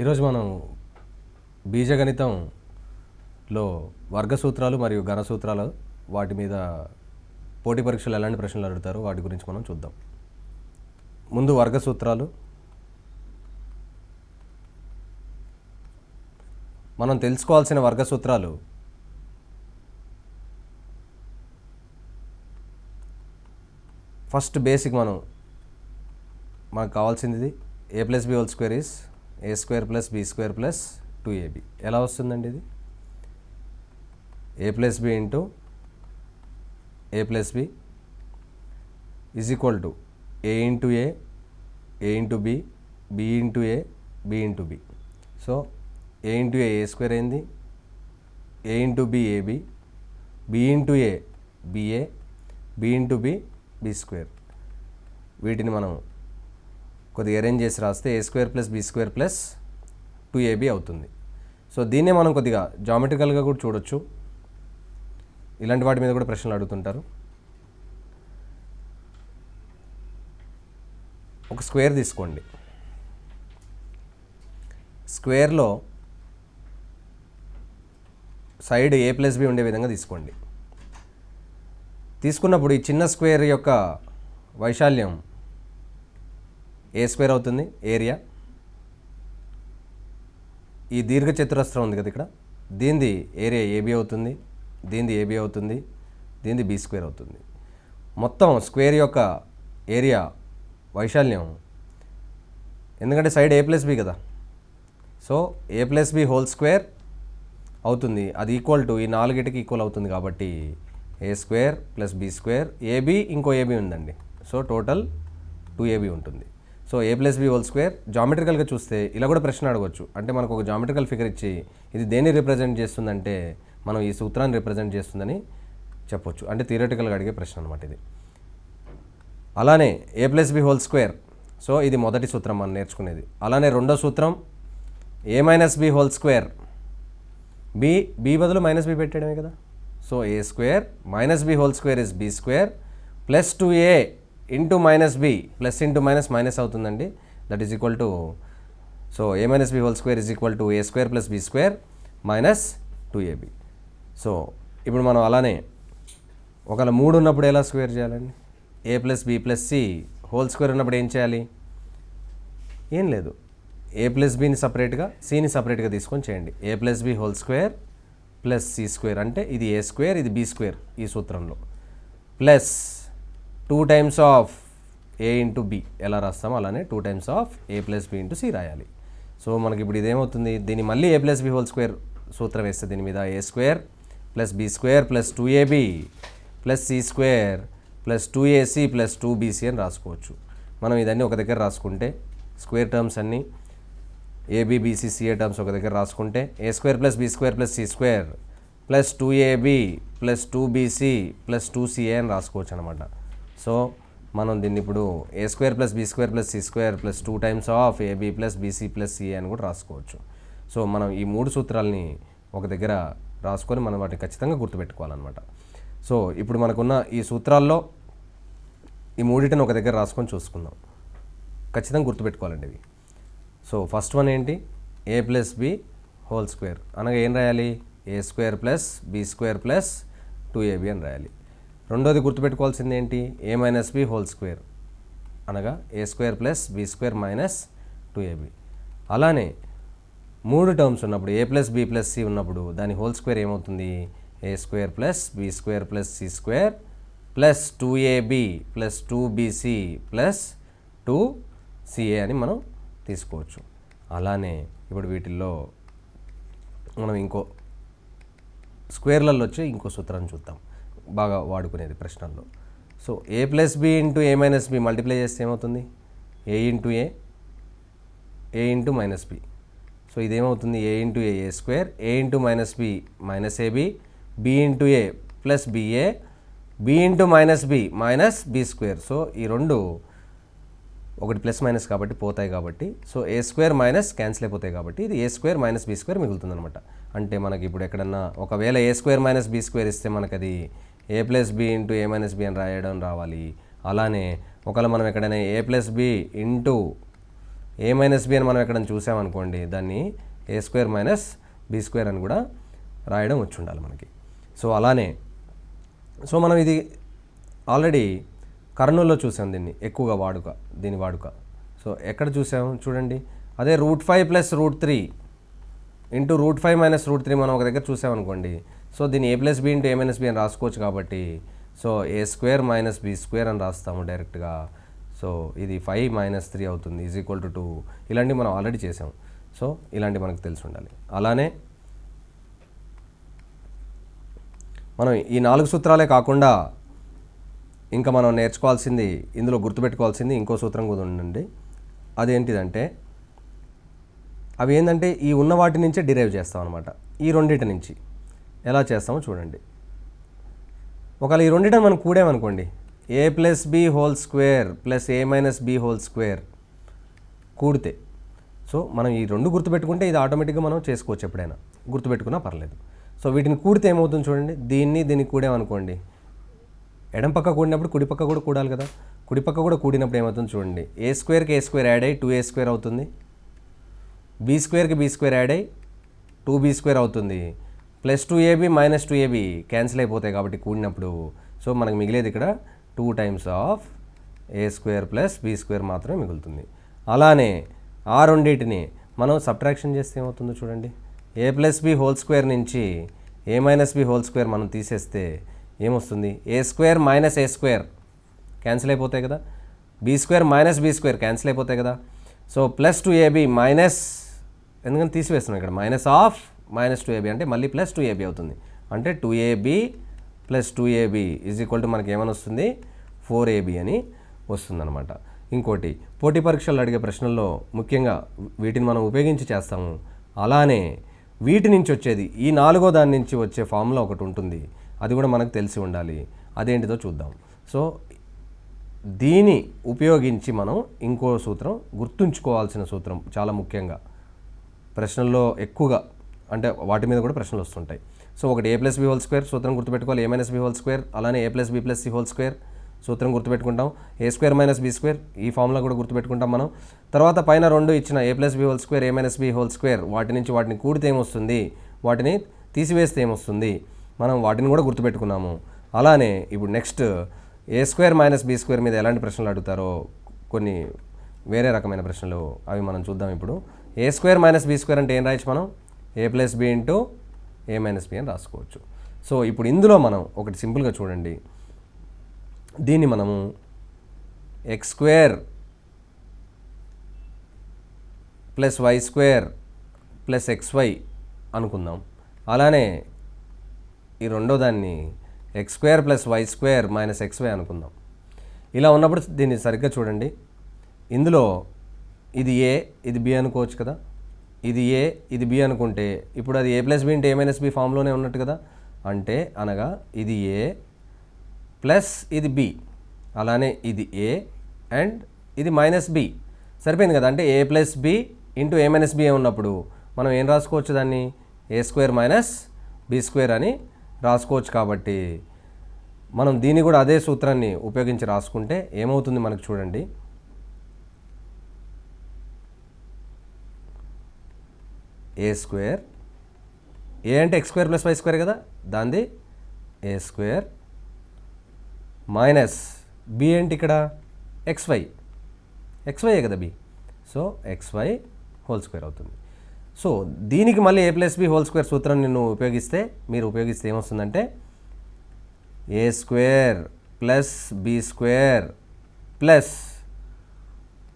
ఈరోజు మనం బీజగణితంలో వర్గ సూత్రాలు మరియు ఘన సూత్రాలు వాటి మీద పోటీ పరీక్షలు ఎలాంటి ప్రశ్నలు అడుగుతారో వాటి గురించి మనం చూద్దాం. ముందు వర్గ సూత్రాలు. మనం తెలుసుకోవాల్సిన వర్గ సూత్రాలు ఫస్ట్ బేసిక్ మనకు కావాల్సింది a plus B whole square is a square plus B square plus 2ab. ఎలా వస్తుందండి ఇది? a plus B into A plus b is equal to a into a into b, b into a, b into b. So a into A square అయింది, a into b a b, b into a b a, b into b b square. వీటిని మనం కొద్దిగా arrange చేసి రాస్తే a square plus B square plus 2ab అవుతుంది. So దీన్నే మనం కొద్దిగా జామెట్రికల్గా కూడా చూడొచ్చు. ఇలాంటి వాటి మీద కూడా ప్రశ్నలు అడుగుతుంటారు. ఒక స్క్వేర్ తీసుకోండి. స్క్వేర్లో సైడ్ ఏ ప్లస్ బి ఉండే విధంగా తీసుకోండి. తీసుకున్నప్పుడు ఈ చిన్న స్క్వేర్ యొక్క వైశాల్యం ఏ స్క్వేర్ అవుతుంది, ఏరియా. ఈ దీర్ఘ చతురస్రం ఉంది కదా ఇక్కడ, దీనిది ఏరియా ఏబి అవుతుంది, దీనిది ఏబి అవుతుంది, దీనిది బి స్క్వేర్ అవుతుంది. మొత్తం స్క్వేర్ యొక్క ఏరియా వైశాల్యం, ఎందుకంటే సైడ్ ఏ ప్లస్ బి కదా, so a plus B whole square అవుతుంది. అది ఈక్వల్ టు ఈ నాలుగిటికి ఈక్వల్ అవుతుంది కాబట్టి a square plus B square, a b ఇంకో ఏబి ఉందండి, సో టోటల్ 2ab ఉంటుంది. So a plus B whole square. జామెట్రికల్గా చూస్తే ఇలా కూడా ప్రశ్న అడగవచ్చు. అంటే మనకు ఒక జామెట్రికల్ ఫిగర్ ఇచ్చి ఇది దేన్ని రిప్రజెంట్ చేస్తుందంటే మనం ఈ సూత్రాన్ని రిప్రజెంట్ చేస్తుందని చెప్పొచ్చు. అంటే థియరటికల్గా అడిగే ప్రశ్న అనమాట ఇది. అలానే a plus B whole square, so ఇది మొదటి సూత్రం మనం నేర్చుకునేది. అలానే రెండో సూత్రం a minus B whole square. B బదులు మైనస్ బి పెట్టడమే కదా, so a square minus B whole square is b square plus 2a into minus b, plus into minus minus అవుతుందండి, that is equal to, so a minus B whole square is equal to A square plus B square minus 2ab. So ఇప్పుడు మనం అలానే ఒకవేళ 3 ఉన్నప్పుడు ఎలా square చేయాలండి? A plus B plus c whole square ఉన్నప్పుడు ఏం చేయాలి? ఏం లేదు, ఏ ప్లస్ బిని సపరేట్గా సిని సపరేట్గా తీసుకొని చేయండి. A plus B whole square plus C square అంటే ఇది ఏ స్క్వేర్, ఇది బి స్క్వేర్ ఈ సూత్రంలో, plus 2 times of a into b ఎలా రాస్తామో అలానే 2 times of A plus B into c రాయాలి. సో మనకి ఇప్పుడు ఇదేమవుతుంది, దీన్ని మళ్ళీ a plus B whole square సూత్రం వేస్తే దీని మీద a square plus B square plus 2ab plus C square plus 2ac plus 2bc అని రాసుకోవచ్చు. మనం ఇదన్నీ ఒక దగ్గర రాసుకుంటే స్క్వేర్ టర్మ్స్ అన్నీ ఏబిబిసిసిఏ టర్మ్స్ ఒక దగ్గర రాసుకుంటే a square plus B square plus C square plus 2ab plus 2bc plus 2ca అని రాసుకోవచ్చు అనమాట. సో మనం దీన్ని ఇప్పుడు ఏ square plus B square plus C square plus 2 times of a b plus b c plus c a అని కూడా రాసుకోవచ్చు. సో మనం ఈ 3 సూత్రాలని ఒక దగ్గర రాసుకొని మనం వాటిని ఖచ్చితంగా గుర్తుపెట్టుకోవాలన్నమాట. సో ఇప్పుడు మనకున్న ఈ సూత్రాల్లో ఈ మూడింటిని ఒక దగ్గర రాసుకొని చూసుకుందాం. ఖచ్చితంగా గుర్తుపెట్టుకోవాలండి ఇవి. సో ఫస్ట్ వన్ ఏంటి? A plus B whole square అనగా ఏం రాయాలి? A square plus B square plus 2ab అని రాయాలి. రెండోది గుర్తుపెట్టుకోవాల్సింది ఏంటి? A minus B whole square అనగా a square plus B square minus 2ab. అలానే 3 టర్మ్స్ ఉన్నప్పుడు a plus B plus c ఉన్నప్పుడు దాని హోల్ స్క్వేర్ ఏమవుతుంది? A square plus B square plus C square plus 2ab plus 2bc plus 2ca అని మనం తీసుకోవచ్చు. అలానే ఇప్పుడు వీటిల్లో మనం ఇంకో స్క్వేర్లలో వచ్చి ఇంకో సూత్రాన్ని చూద్దాం, బాగా వాడుకునేది ప్రశ్నల్లో. So a plus B into A minus b multiply చేస్తే ఏమవుతుంది? A into a into minus B. So ఇదేమవుతుంది? A into A square, a into minus b minus a b, b into A plus b a, b into minus b minus b square. So ఈ రెండు ఒకటి plus minus కాబట్టి పోతాయి కాబట్టి, so a square minus cancel అయిపోతాయి కాబట్టి ఇది ఏ స్క్వేర్ మైనస్ బి స్క్వేర్ మిగులుతుంది అనమాట. అంటే మనకి ఇప్పుడు ఎక్కడన్నా ఒకవేళ ఏ స్క్వేర్ మైనస్ బి స్క్వేర్ ఇస్తే మనకు అది ఏ ప్లస్ బి ఇంటూ ఏ మైనస్ బి అని రాయడం రావాలి. అలానే ఒకవేళ మనం ఎక్కడైనా ఏ ప్లస్ బి ఇంటూ ఏ మైనస్ బి అని మనం ఎక్కడ చూసామనుకోండి, దాన్ని ఏ స్క్వేర్ మైనస్ బి స్క్వేర్ అని కూడా రాయడం వచ్చి ఉండాలి మనకి. సో అలానే సో మనం ఇది ఆల్రెడీ కర్నూలులో చూసాం దీన్ని ఎక్కువగా దీని వాడుక. సో ఎక్కడ చూసాము చూడండి, అదే √5 + √3 ఇంటూ √5 - √3 మనం ఒక దగ్గర చూసామనుకోండి. సో దీన్ని a + b into a - b అని రాసుకోవచ్చు కాబట్టి సో a² - b² అని రాస్తాము డైరెక్ట్గా. సో ఇది 5 - 3 అవుతుంది =2. ఇలాంటివి మనం ఆల్రెడీ చేసాం. సో ఇలాంటివి మనకు తెలిసి ఉండాలి. అలానే మనం ఈ 4 సూత్రాలే కాకుండా ఇంకా మనం నేర్చుకోవాల్సింది, ఇందులో గుర్తుపెట్టుకోవాల్సింది ఇంకో సూత్రం కూడా ఉండండి. అదేంటిదంటే అవి ఏంటంటే ఈ ఉన్న వాటి నుంచే డిరైవ్ చేస్తాం అనమాట. ఈ రెండింటి నుంచి ఎలా చేస్తామో చూడండి. ఒకవేళ ఈ రెండింటిని మనం కూడేమనుకోండి, a + b² + a - b² కూడితే, సో మనం ఈ రెండు గుర్తుపెట్టుకుంటే ఇది ఆటోమేటిక్గా మనం చేసుకోవచ్చు, ఎప్పుడైనా గుర్తుపెట్టుకున్నా పర్లేదు. సో వీటిని కూడితే ఏమవుతుంది చూడండి, దీన్ని కూడామనుకోండి, ఎడం పక్క కూడినప్పుడు కుడి పక్క కూడా కూడాలి కదా. కుడి పక్క కూడా కూడినప్పుడు ఏమవుతుంది చూడండి, a²కి a² యాడ్ అయ్యి 2a² అవుతుంది, b²కి b² యాడ్ అయ్యి 2b² అవుతుంది, +2ab - 2ab క్యాన్సిల్ అయిపోతాయి కాబట్టి కూడినప్పుడు. సో మనకు మిగిలేది ఇక్కడ 2 టైమ్స్ ఆఫ్ a² + b² మాత్రమే మిగులుతుంది. అలానే ఆ రెండింటిని మనం సబ్ట్రాక్షన్ చేస్తే ఏమవుతుందో చూడండి, a + b² నుంచి a - b² మనం తీసేస్తే ఏమొస్తుంది, a² - a² క్యాన్సిల్ అయిపోతాయి కదా, b² - b² క్యాన్సిల్ అయిపోతాయి కదా. సో +2ab ఎందుకంటే తీసివేస్తున్నాం ఇక్కడ, -2ab అంటే మళ్ళీ +2ab అవుతుంది. అంటే 2ab + 2ab = మనకి ఏమని వస్తుంది, 4ab అని వస్తుందన్నమాట. ఇంకోటి పోటీ పరీక్షలు అడిగే ప్రశ్నల్లో ముఖ్యంగా వీటిని మనం ఉపయోగించి చేస్తాము. అలానే వీటి నుంచి వచ్చేది ఈ 4వ దాని నుంచి వచ్చే ఫార్ములా ఒకటి ఉంటుంది, అది కూడా మనకు తెలిసి ఉండాలి. అదేంటిదో చూద్దాం. సో దీని ఉపయోగించి మనం ఇంకో సూత్రం, గుర్తుంచుకోవాల్సిన సూత్రం చాలా ముఖ్యంగా ప్రశ్నల్లో ఎక్కువగా, అంటే వాటి మీద కూడా ప్రశ్నలు వస్తుంటాయి. సో ఒకటి a + b² సూత్రం గుర్తుపెట్టుకోవాలి, a - b², అలానే a + b + c² సూత్రం గుర్తుపెట్టుకుంటాం, a² - b² ఈ ఫార్ములా కూడా గుర్తుపెట్టుకుంటాం మనం. తర్వాత పైన రెండు ఇచ్చిన a + b², a - b² వాటి నుంచి వాటిని కూడితే ఏమొస్తుంది, వాటిని తీసివేస్తే ఏమొస్తుంది, మనం వాటిని కూడా గుర్తుపెట్టుకున్నాము. అలానే ఇప్పుడు నెక్స్ట్ a² - b² మీద ఎలాంటి ప్రశ్నలు అడుగుతారో కొన్ని వేరే రకమైన ప్రశ్నలు, అవి మనం చూద్దాం ఇప్పుడు. a² - b² అంటే ఏం రాయొచ్చు మనం, a + b into a - b అని రాసుకోవచ్చు. సో ఇప్పుడు ఇందులో మనం ఒకటి సింపుల్గా చూడండి, దీన్ని మనము x² + y² + xy అనుకుందాం. అలానే ఈ రెండో దాన్ని x² + y² - xy అనుకుందాం. ఇలా ఉన్నప్పుడు దీన్ని సరిగ్గా చూడండి, ఇందులో ఇది a ఇది b అనుకోవచ్చు కదా, ఇది a ఇది b అనుకుంటే ఇప్పుడు అది a + b into a - b ఫామ్లోనే ఉన్నట్టు కదా. అంటే అనగా ఇది a ప్లస్ ఇది b, అలానే ఇది a అండ్ ఇది -b సరిపోయింది కదా. అంటే a + b into a - b ఉన్నప్పుడు మనం ఏం రాసుకోవచ్చు, దాన్ని a² - b² అని రాసుకోవచ్చు. కాబట్టి మనం దీన్ని కూడా అదే సూత్రాన్ని ఉపయోగించి రాసుకుంటే ఏమవుతుంది మనకు చూడండి, a² a అంటే x² + y² కదా, దాన్ని a² మైనస్ b ఏంటి ఇక్కడ xy కదా b, సో xy² అవుతుంది. సో దీనికి మళ్ళీ a + b² సూత్రాన్ని మీరు ఉపయోగిస్తే ఏమొస్తుందంటే a² + b² +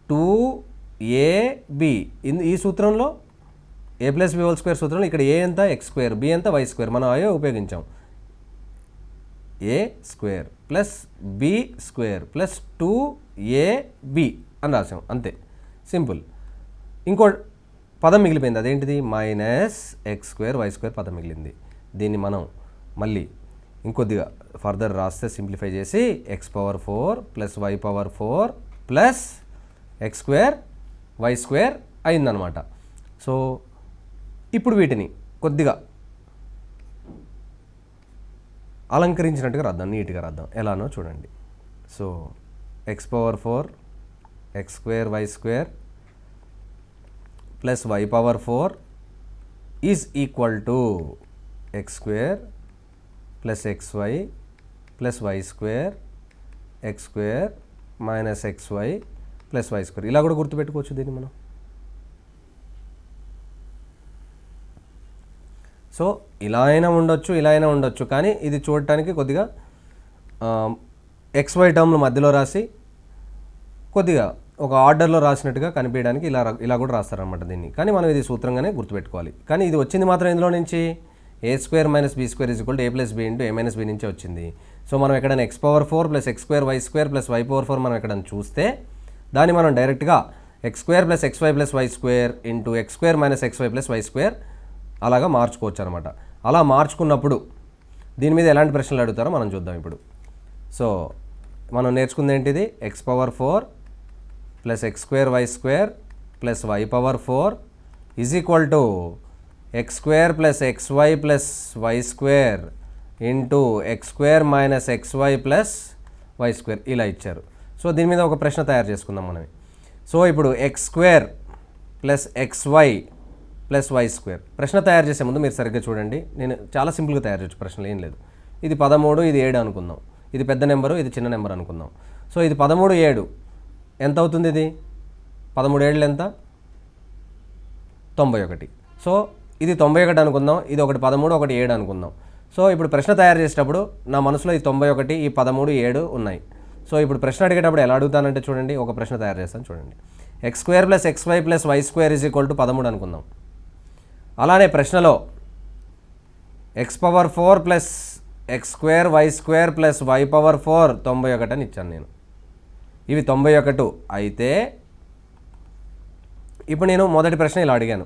2ab. ఈ సూత్రంలో a + b² సూత్రంలో ఇక్కడ a ఎంత x², b ఎంత y², మనం అయ్యో ఉపయోగించాం. a² + b² + 2ab అని రాసాం, అంతే సింపుల్. ఇంకో పదం మిగిలిపోయింది, అదేంటిది -x² y² పదం మిగిలింది. దీన్ని మనం మళ్ళీ ఇంకొద్దిగా ఫర్దర్ రాస్తే సింప్లిఫై చేసి x⁴ + y⁴ plus x² y² అయిందనమాట. సో ఇప్పుడు వీటిని కొద్దిగా అలంకరించినట్టుగా రాద్దాం, నీట్గా రాద్దాం. ఎలానో చూడండి. So x⁴ x² y² plus why power 4 is equal to x square plus XY plus why square X square minus XY plus why square. ఇలా కూడా గుర్తుపెట్టుకోవచ్చు దీన్ని మనం. సో ఇలా అయినా ఉండొచ్చు, ఇలా అయినా ఉండొచ్చు, కానీ ఇది చూడటానికి కొద్దిగా ఎక్స్వై టర్మ్లు మధ్యలో రాసి కొద్దిగా ఒక ఆర్డర్లో రాసినట్టుగా కనిపించడానికి ఇలా కూడా రాస్తారనమాట దీన్ని. కానీ మనం ఇది సూత్రంగానే గుర్తుపెట్టుకోవాలి. కానీ ఇది వచ్చింది మాత్రం ఇందులో నుంచి a square minus be square is equal to A plus b into A minus b నుంచే వచ్చింది. సో మనం ఎక్కడైనా x power 4 plus X square y square plus why power 4 మనం ఎక్కడైనా చూస్తే దాన్ని మనం డైరెక్ట్గా x square plus X why plus why square into X square minus x why plus why square అలాగా మార్చుకోవచ్చు అనమాట. అలా మార్చుకున్నప్పుడు దీని మీద ఎలాంటి ప్రశ్నలు అడుగుతారో మనం చూద్దాం ఇప్పుడు. సో మనం నేర్చుకుంది ఏంటిది? X power 4 plus X square y square plus why power 4 is equal to x square plus X why plus why square into X square minus x why plus why square ఇలా ఇచ్చారు. So దీని మీద ఒక ప్రశ్న తయారు చేసుకుందాం మనం. So ఇప్పుడు x square plus X why plus why square ప్రశ్న తయారు చేసే ముందు మీరు సరిగ్గా చూడండి. నేను చాలా సింపుల్గా తయారు చేయొచ్చు, ప్రశ్నలు ఏం లేదు. ఇది 13, ఇది 7 అనుకుందాం. ఇది పెద్ద నెంబరు, ఇది చిన్న నెంబర్ అనుకుందాం. సో ఇది 13, 7 ఎంత అవుతుంది? ఇది 13 7 ఎంత? 91. సో ఇది 91 అనుకుందాం, ఇది ఒకటి 13, ఒకటి 7 అనుకుందాం. సో ఇప్పుడు ప్రశ్న తయారు చేసేటప్పుడు నా మనసులో ఈ 91, ఈ 13, 7 ఉన్నాయి. సో ఇప్పుడు ప్రశ్న అడిగేటప్పుడు ఎలా అడుగుతానంటే చూడండి, ఒక ప్రశ్న తయారు చేస్తాను చూడండి. X square plus X why plus why square is equal to 13 అనుకుందాం. అలానే ప్రశ్నలో x power 4 plus X square y square plus why power 4 91 అని ఇచ్చాను నేను. ఇవి 91 అయితే ఇప్పుడు నేను మొదటి ప్రశ్న ఇలా అడిగాను.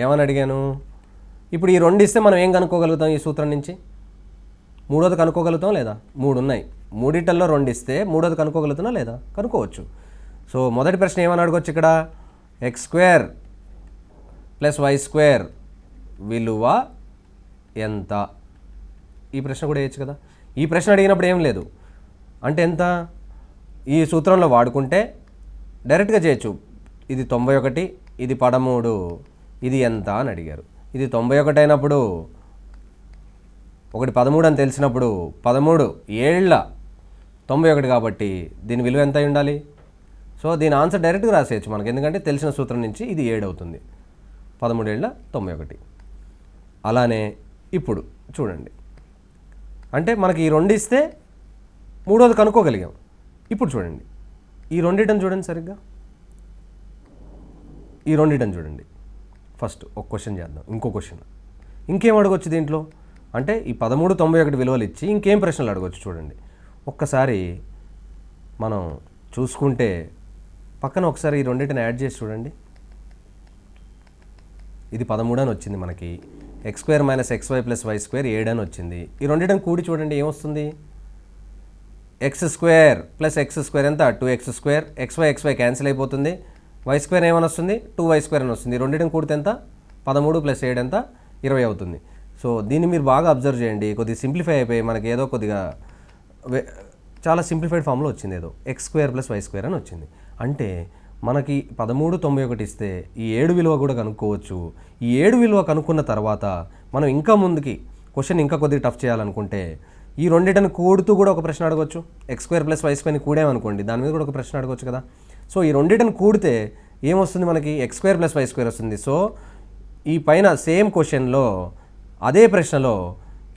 ఏమని అడిగాను? ఇప్పుడు ఈ 2 ఇస్తే మనం ఏం కనుక్కోగలుగుతాం ఈ సూత్రం నుంచి? మూడోది కనుక్కోగలుగుతాం లేదా? 3 ఉన్నాయి, మూడిటల్లో 2 ఇస్తే మూడోది కనుక్కోగలుగుతున్నా లేదా? కనుక్కోవచ్చు. సో మొదటి ప్రశ్న ఏమని అడగవచ్చు ఇక్కడ? X square plus why square విలువ ఎంత? ఈ ప్రశ్న కూడా వేయచ్చు కదా. ఈ ప్రశ్న అడిగినప్పుడు ఏం లేదు అంటే ఎంత, ఈ సూత్రంలో వాడుకుంటే డైరెక్ట్గా చేయొచ్చు. ఇది 91, ఇది 13, ఇది ఎంత అని అడిగారు. ఇది 91 అయినప్పుడు ఒకటి 13 అని తెలిసినప్పుడు 13 7 91 కాబట్టి దీని విలువ ఎంత అయి ఉండాలి? సో దీని ఆన్సర్ డైరెక్ట్గా రాసేయచ్చు మనకి, ఎందుకంటే తెలిసిన సూత్రం నుంచి ఇది 7 అవుతుంది. 13 7 91. అలానే ఇప్పుడు చూడండి, అంటే మనకి ఈ 2 ఇస్తే మూడోది కనుక్కోగలిగాం. ఇప్పుడు చూడండి, ఈ రెండిటని చూడండి సరిగ్గా, ఈ రెండిటని చూడండి. ఫస్ట్ ఒక క్వశ్చన్ చేద్దాం, ఇంకో క్వశ్చన్. ఇంకేం అడగవచ్చు దీంట్లో అంటే ఈ 13 91 విలువలు ఇచ్చి ఇంకేం ప్రశ్నలు అడగవచ్చు చూడండి. ఒక్కసారి మనం చూసుకుంటే పక్కన ఒకసారి ఈ రెండింటిని యాడ్ చేసి చూడండి. ఇది 13 అని వచ్చింది మనకి. X square minus x why plus why square 7 అని వచ్చింది. ఈ రెండింటిని కూడి చూడండి ఏమొస్తుంది? X square plus X square ఎంత? 2x square. ఎక్స్వై క్యాన్సిల్ అయిపోతుంది. వై స్క్వేర్ ఏమని వస్తుంది? 2y స్క్వేర్ అని వస్తుంది. రెండింటిని కూడితే ఎంత? 13 + 7 ఎంత? 20 అవుతుంది. సో దీన్ని మీరు బాగా అబ్జర్వ్ చేయండి. కొద్దిగా సింప్లిఫై అయిపోయి మనకి ఏదో కొద్దిగా చాలా సింప్లిఫైడ్ ఫామ్లో వచ్చింది, ఏదో x square plus why square అని వచ్చింది. అంటే మనకి 13 91 ఇస్తే ఈ 7 విలువ కూడా కనుక్కోవచ్చు. ఈ 7 విలువ కనుక్కున్న తర్వాత మనం ఇంకా ముందుకి క్వశ్చన్ ఇంకా కొద్దిగా టఫ్ చేయాలనుకుంటే ఈ రెండింటిని కూడుతూ కూడా ఒక ప్రశ్న అడగవచ్చు. ఎక్స్ స్క్వేర్ ప్లస్ వై స్క్వేర్ని కూడామనుకోండి, దాని మీద కూడా ఒక ప్రశ్న అడగవచ్చు కదా. సో ఈ రెండింటిని కూడితే ఏమొస్తుంది మనకి? X square plus why square వస్తుంది. సో ఈ పైన సేమ్ క్వశ్చన్లో అదే ప్రశ్నలో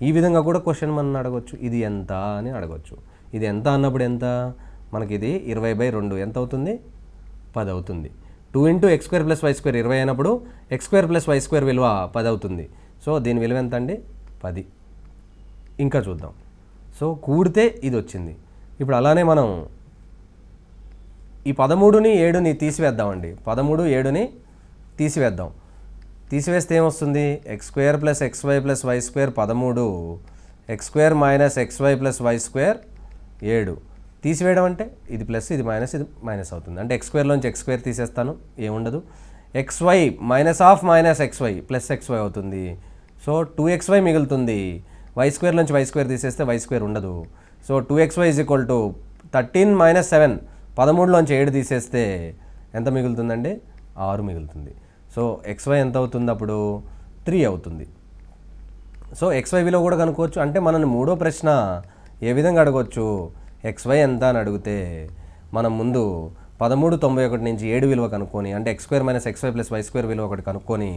ఈ విధంగా కూడా క్వశ్చన్ మనం అడగవచ్చు. ఇది ఎంత అని అడగవచ్చు. ఇది ఎంత అన్నప్పుడు ఎంత మనకి? ఇది 20/2 ఎంత అవుతుంది? 10 అవుతుంది. 2 × x square plus why square 20 అయినప్పుడు x square plus why square విలువ 10 అవుతుంది. సో దీని విలువ ఎంత అండి? 10. ఇంకా చూద్దాం. సో కూడితే ఇది వచ్చింది. ఇప్పుడు అలానే మనం ఈ 13ని 7ని తీసివేద్దామండి. 13 7ని తీసివేద్దాం. తీసివేస్తే ఏమొస్తుంది? X square plus X why plus why square 13, x square minus x why plus why square 7. తీసివేయడం అంటే ఇది ప్లస్, ఇది మైనస్, ఇది మైనస్ అవుతుంది. అంటే ఎక్స్ స్క్వేర్లోంచి ఎక్స్ స్క్వేర్ తీసేస్తాను, ఏముండదు. X y minus of minus x why plus X y అవుతుంది. సో 2xy మిగులుతుంది. వై స్క్వేర్లోంచి వై స్క్వేర్ తీసేస్తే వై స్క్వేర్ ఉండదు. So 2xy = 13 - 7. 13లోంచి 7 తీసేస్తే ఎంత మిగులుతుందండి? 6 మిగులుతుంది. సో XY ఎంత అవుతుంది అప్పుడు 3 అవుతుంది. సో XY విలువ కూడా కనుక్కోవచ్చు. అంటే మనల్ని మూడో ప్రశ్న ఏ విధంగా అడగవచ్చు, XY ఎంత అని అడిగితే మనం ముందు 1391 నుంచి 7 విలువ కనుక్కొని, అంటే x² - xy + y² విలువ ఒకటి కనుక్కొని,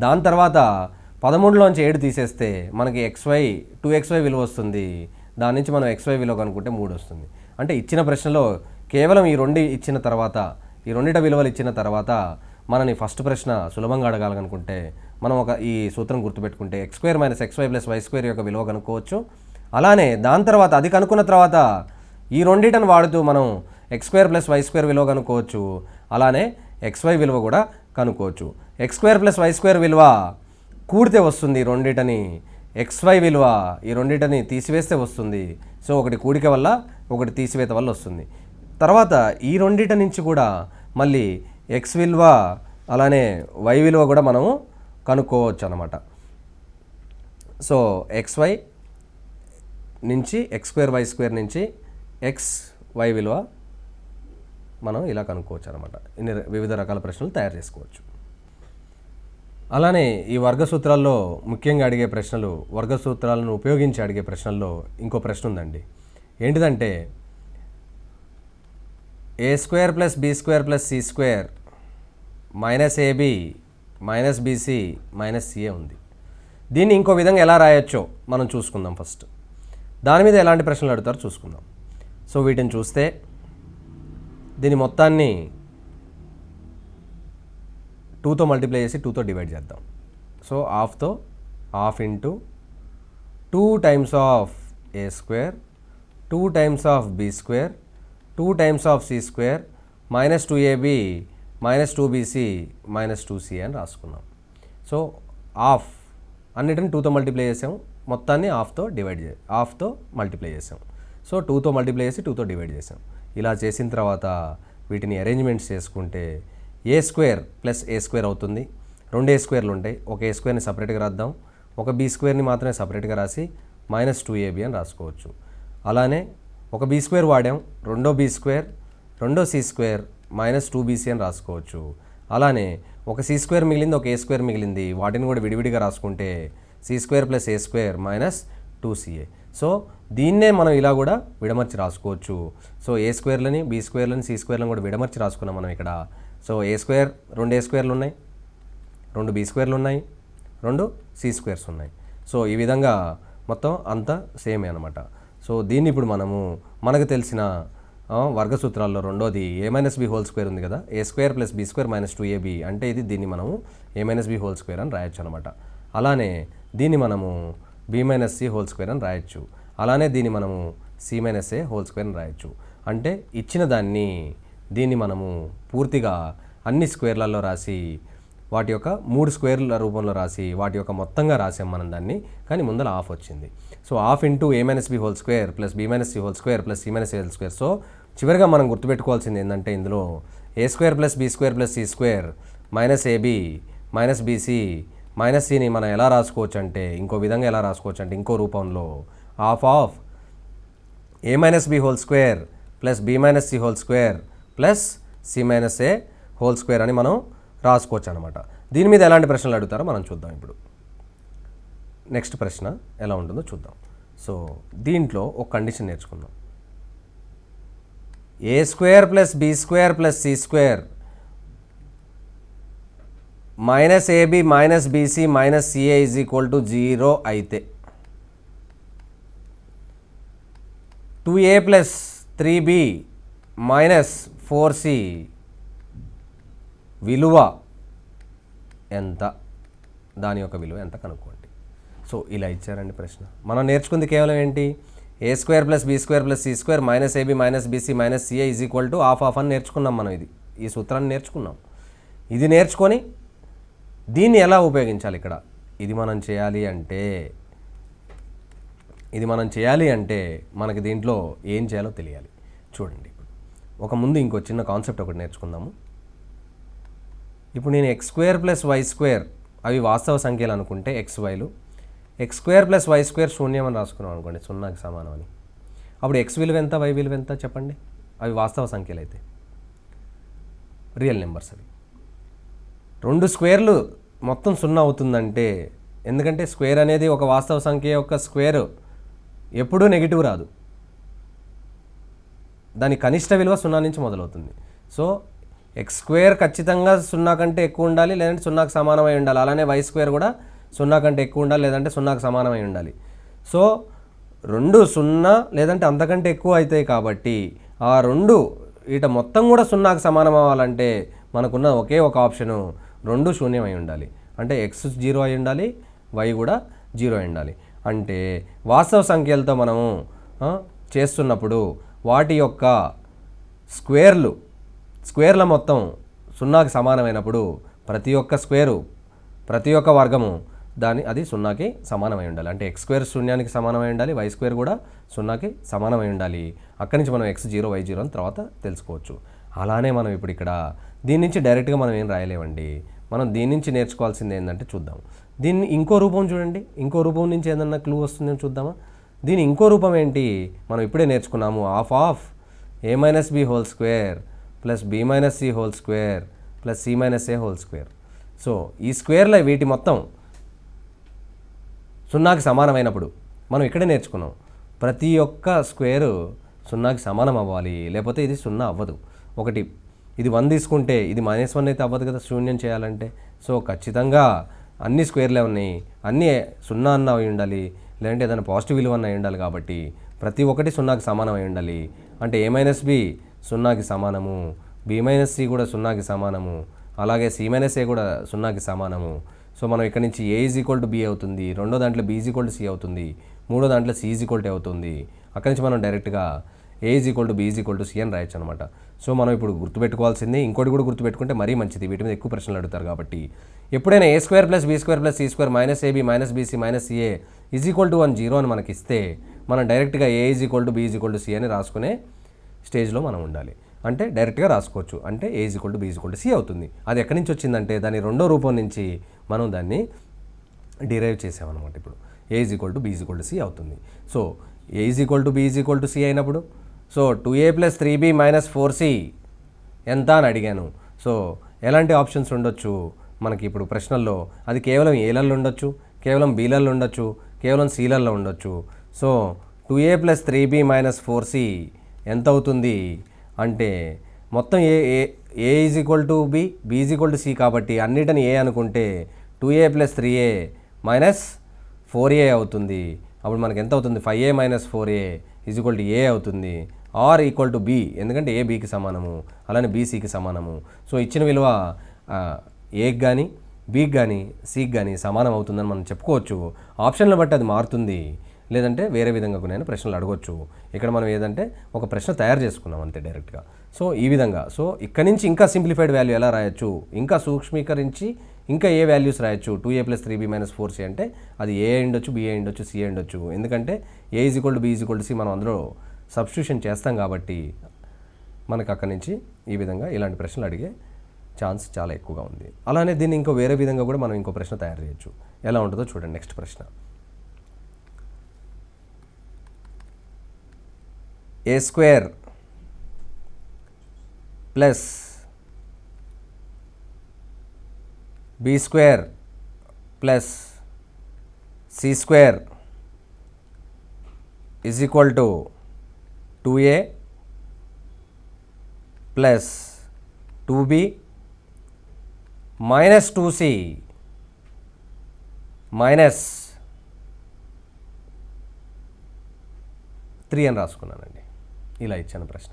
దాని తర్వాత 13లోంచి 7 తీసేస్తే మనకి XY 2xy విలువ వస్తుంది. దాని నుంచి మనం XY విలువ కనుక్కుంటే 3 వస్తుంది. అంటే ఇచ్చిన ప్రశ్నలో కేవలం ఈ రెండు ఇచ్చిన తర్వాత, ఈ రెండిట విలువలు ఇచ్చిన తర్వాత మనని ఫస్ట్ ప్రశ్న సులభంగా అడగాలనుకుంటే మనం ఈ సూత్రం గుర్తుపెట్టుకుంటే x² - xy + y² యొక్క విలువ కనుక్కోవచ్చు. అలానే దాని తర్వాత అది కనుక్కున్న తర్వాత ఈ రెండిటను వాడుతూ మనం x² + y² విలువ కనుక్కోవచ్చు. అలానే xy విలువ కూడా కనుక్కోవచ్చు. x² + y² విలువ కూడితే వస్తుంది రెండిటని, xy విలువ ఈ రెండిటని తీసివేస్తే వస్తుంది. సో ఒకటి కూడిక వల్ల ఒకటి తీసివేత వల్ల వస్తుంది. తర్వాత ఈ రెండిట నుంచి కూడా మళ్ళీ x విలువ అలానే y విలువ కూడా మనము కనుక్కోవచ్చు అన్నమాట. సో xy నుంచి x² y² నుంచి xy విలువ మనం ఇలా కనుక్కోవచ్చు అనమాట. ఇన్ని వివిధ రకాల ప్రశ్నలు తయారు చేసుకోవచ్చు. అలానే ఈ వర్గ సూత్రాల్లో ముఖ్యంగా అడిగే ప్రశ్నలు, వర్గ సూత్రాలను ఉపయోగించి అడిగే ప్రశ్నల్లో ఇంకో ప్రశ్న ఉందండి. ఏంటిదంటే a² + b² + c² - ab - bc - ca ఉంది. దీన్ని ఇంకో విధంగా ఎలా రాయొచ్చో మనం చూసుకుందాం. ఫస్ట్ దాని మీద ఎలాంటి ప్రశ్నలు అడుగుతారో చూసుకుందాం. సో వీటిని చూస్తే దీని మొత్తాన్ని 2తో మల్టిప్లై చేసి 2తో డివైడ్ చేద్దాం. సో హాఫ్తో half into 2 times of a² 2 times of b² 2 times of c² -2ab -2bc -2c అని రాసుకున్నాం. సో హాఫ్ అన్నిటిని 2తో మల్టిప్లై చేసాం, మొత్తాన్ని హాఫ్తో మల్టిప్లై చేసాం. సో 2తో మల్టిప్లై చేసి 2తో డివైడ్ చేసాం. ఇలా చేసిన తర్వాత వీటిని అరేంజ్మెంట్స్ చేసుకుంటే a² + a² అవుతుంది. 2 a² ఉంటాయి. ఒక a²ని సపరేట్గా రాద్దాం, ఒక b²ని మాత్రమే సపరేట్గా రాసి -2ab అని రాసుకోవచ్చు. అలానే ఒక b² వాడాం, రెండో b², రెండో c² -2bc అని రాసుకోవచ్చు. అలానే ఒక c² మిగిలింది, ఒక a² మిగిలింది, వాటిని కూడా విడివిడిగా రాసుకుంటే c² + a² -2ca. సో దీన్నే మనం ఇలా కూడా విడమర్చి రాసుకోవచ్చు. సో a²లని b²లని c²లని కూడా విడమర్చి రాసుకున్నాం మనం ఇక్కడ. సో a² 2 a²లు ఉన్నాయి, 2 b²లు ఉన్నాయి, 2 c² ఉన్నాయి. సో ఈ విధంగా మొత్తం అంతా సేమే అనమాట. సో దీన్ని ఇప్పుడు మనకు తెలిసిన వర్గ సూత్రాల్లో రెండోది a - b² ఉంది కదా, a² + b² -2ab అంటే దీన్ని మనము a - b² అని రాయొచ్చు అనమాట. అలానే దీన్ని మనము b - c² అని రాయొచ్చు. అలానే దీన్ని మనము c - a² అని రాయొచ్చు. అంటే ఇచ్చిన దీన్ని మనము పూర్తిగా అన్ని స్క్వేర్లలో రాసి వాటి యొక్క 3 స్క్వేర్ల రూపంలో రాసి వాటి యొక్క మొత్తంగా రాసాం మనం దాన్ని. కానీ ముందర హాఫ్ వచ్చింది. So half into a - b² + b - c² + c - a². So చివరిగా మనం గుర్తుపెట్టుకోవాల్సింది ఏంటంటే ఇందులో a² + b² + c² -ab -bc -cని మనం ఎలా రాసుకోవచ్చు అంటే ఇంకో విధంగా ఎలా రాసుకోవచ్చు అంటే ఇంకో రూపంలో half of a - b² + b - c² + c - a² అని మనం రాసుకోవచ్చు అనమాట. దీని మీద ఎలాంటి ప్రశ్నలు అడుగుతారో మనం చూద్దాం. ఇప్పుడు నెక్స్ట్ ప్రశ్న ఎలా ఉంటుందో చూద్దాం. సో దీంట్లో ఒక కండిషన్ నేర్చుకుందాం. a² + b² + c² -ab -bc -ca = 0 అయితే 2a + 3b - 4c విలువ ఎంత, దాని యొక్క విలువ ఎంత కనుక్కోండి. సో ఇలా ఇచ్చారండి ప్రశ్న. మనం నేర్చుకుంది కేవలం ఏంటి, a² + b² + c² -ab -bc -ca = half అని నేర్చుకున్నాం మనం. ఈ సూత్రాన్ని నేర్చుకున్నాం. ఇది నేర్చుకొని దీన్ని ఎలా ఉపయోగించాలి ఇక్కడ, ఇది మనం చేయాలి అంటే మనకి దీంట్లో ఏం చేయాలో తెలియాలి. చూడండి, ఒక ముందు ఇంకో చిన్న కాన్సెప్ట్ ఒకటి నేర్చుకుందాము. ఇప్పుడు నేను x² + y² అవి వాస్తవ సంఖ్యలు అనుకుంటే xyలు, x² + y² శూన్యం అని రాసుకున్నాం అనుకోండి, 0కి సమానం అని. అప్పుడు x విలువ ఎంత, y విలువ ఎంత చెప్పండి. అవి వాస్తవ సంఖ్యలు అయితే రియల్ నెంబర్స్ అవి. 2 స్క్వేర్లు మొత్తం 0 అవుతుందంటే, ఎందుకంటే స్క్వేర్ అనేది ఒక వాస్తవ సంఖ్య యొక్క స్క్వేర్ ఎప్పుడూ నెగిటివ్ రాదు, దాని కనిష్ట విలువ 0 నుంచి మొదలవుతుంది. సో ఎక్స్ స్క్వేర్ ఖచ్చితంగా 0 కంటే ఎక్కువ ఉండాలి, లేదంటే 0కి సమానమై ఉండాలి. అలానే వై స్క్వేర్ కూడా 0 కంటే ఎక్కువ ఉండాలి, లేదంటే 0కి సమానమై ఉండాలి. సో 2 0 లేదంటే అంతకంటే ఎక్కువ అవుతాయి కాబట్టి ఆ 2 ఇట మొత్తం కూడా 0కి సమానం అవ్వాలంటే మనకున్న ఒకే ఒక ఆప్షను 2 శూన్యమై ఉండాలి. అంటే ఎక్స్ 0 అయి ఉండాలి, వై కూడా 0 అయి ఉండాలి. అంటే వాస్తవ సంఖ్యలతో మనము చేస్తున్నప్పుడు వాటి యొక్క స్క్వేర్ల మొత్తం 0కి సమానమైనప్పుడు ప్రతి ఒక్క వర్గము అది 0కి సమానమై ఉండాలి. అంటే ఎక్స్ స్క్వేర్ శూన్యానికి సమానమై ఉండాలి, వై స్క్వేర్ కూడా 0కి సమానమై ఉండాలి. అక్కడి నుంచి మనం x0 y0 అని తర్వాత తెలుసుకోవచ్చు. అలానే మనం ఇప్పుడు ఇక్కడ దీని నుంచి డైరెక్ట్గా మనం ఏం రాయలేమండి. మనం దీని నుంచి నేర్చుకోవాల్సింది ఏంటంటే చూద్దాం. దీన్ని ఇంకో రూపం చూడండి, ఇంకో రూపం నుంచి ఏదన్నా క్లూ వస్తుందని చూద్దామా. దీని ఇంకో రూపం ఏంటి, మనం ఇప్పుడే నేర్చుకున్నాము. Half of a minus B whole square plus B minus C whole square plus C minus A whole square. So ఈ స్క్వేర్లో వీటి మొత్తం 0కి సమానమైనప్పుడు మనం ఇక్కడే నేర్చుకున్నాం, ప్రతి ఒక్క స్క్వేరు 0కి సమానం అవ్వాలి, లేకపోతే ఇది 0 అవ్వదు. ఒకటి ఇది 1 తీసుకుంటే ఇది -1 అయితే అవ్వదు కదా శూన్యం చేయాలంటే. సో ఖచ్చితంగా అన్ని స్క్వేర్లే ఉన్నాయి, అన్నీ 0 అన్న అయి ఉండాలి, లేదంటే ఏదైనా పాజిటివ్ విలువ అన్న అయి ఉండాలి. కాబట్టి ప్రతి ఒక్కటి 0కి సమానం అయి ఉండాలి. అంటే a మైనస్ బి 0కి సమానము, బి మైనస్ సి కూడా 0కి సమానము, అలాగే సి మైనస్ ఏ కూడా 0కి సమానము. సో మనం ఇక్కడ నుంచి a = b అవుతుంది, రెండో దాంట్లో b = c అవుతుంది, మూడో దాంట్లో c = a అవుతుంది. అక్కడి నుంచి మనం డైరెక్ట్గా a = b = c అని రాయొచ్చు అనమాట. సో మనం ఇప్పుడు గుర్తుపెట్టుకోవాల్సింది ఇంకోటి కూడా గుర్తుపెట్టుకుంటే మరీ మంచిది, వీటి మీద ఎక్కువ ప్రశ్నలు అడుగుతారు కాబట్టి. ఎప్పుడైనా a² + b² + c² - ab - bc - ca = 0 అని మనకి ఇస్తే మనం డైరెక్ట్గా a = b = c అని రాసుకునే స్టేజ్లో మనం ఉండాలి. అంటే డైరెక్ట్గా రాసుకోవచ్చు, అంటే a = b = c అవుతుంది. అది ఎక్కడి నుంచి వచ్చిందంటే దాని రెండో రూపం నుంచి మనం దాన్ని డిరైవ్ చేసామన్నమాట. ఇప్పుడు a = b = c అవుతుంది. సో a = b = c అయినప్పుడు సో 2a + 3b - 4c ఎంత అని అడిగాను. సో ఎలాంటి ఆప్షన్స్ ఉండొచ్చు మనకి ఇప్పుడు ప్రశ్నల్లో, అది కేవలం ఏలలో ఉండొచ్చు, కేవలం బీలలో ఉండొచ్చు, కేవలం సీలలో ఉండొచ్చు. సో 2a + 3b - 4c ఎంత అవుతుంది అంటే మొత్తం a = b, b = c కాబట్టి అన్నిటిని a అనుకుంటే 2a + 3a - 4a అవుతుంది. అప్పుడు మనకి ఎంత అవుతుంది, 5a - 4a = a అవుతుంది. ఆర్ ఈక్వల్ టు బి, ఎందుకంటే ఏ బీకి సమానము, అలానే బీసీకి సమానము. సో ఇచ్చిన విలువ ఏకి కానీ బీకి కానీ సికి కానీ సమానం అవుతుందని మనం చెప్పుకోవచ్చు. ఆప్షన్లను బట్టి అది మారుతుంది, లేదంటే వేరే విధంగా కొన్ని ప్రశ్నలు అడగవచ్చు. ఇక్కడ మనం ఏదంటే ఒక ప్రశ్న తయారు చేసుకున్నాం అంతే డైరెక్ట్గా. సో ఈ విధంగా, సో ఇక్కడ నుంచి ఇంకా సింప్లిఫైడ్ వాల్యూ ఎలా రాయొచ్చు, ఇంకా సూక్ష్మీకరించి ఇంకా ఏ వాల్యూస్ రాయొచ్చు. 2a + 3b - 4c అంటే అది ఏ ఉండొచ్చు, బి ఉండొచ్చు, సి ఉండొచ్చు. ఎందుకంటే a = b = c మనం అందులో సబ్స్టిట్యూషన్ చేస్తాం కాబట్టి మనకు అక్కడి నుంచి ఈ విధంగా ఇలాంటి ప్రశ్నలు అడిగే ఛాన్స్ చాలా ఎక్కువగా ఉంది. అలానే దీన్ని ఇంకో వేరే విధంగా కూడా మనం ఇంకో ప్రశ్న తయారు చేయొచ్చు. ఎలా ఉంటుందో చూడండి. నెక్స్ట్ ప్రశ్న, a² + b² + c² = 2a + 2b - 2c - 3 అని రాసుకున్నానండి. ఇలా ఇచ్చాను ప్రశ్న.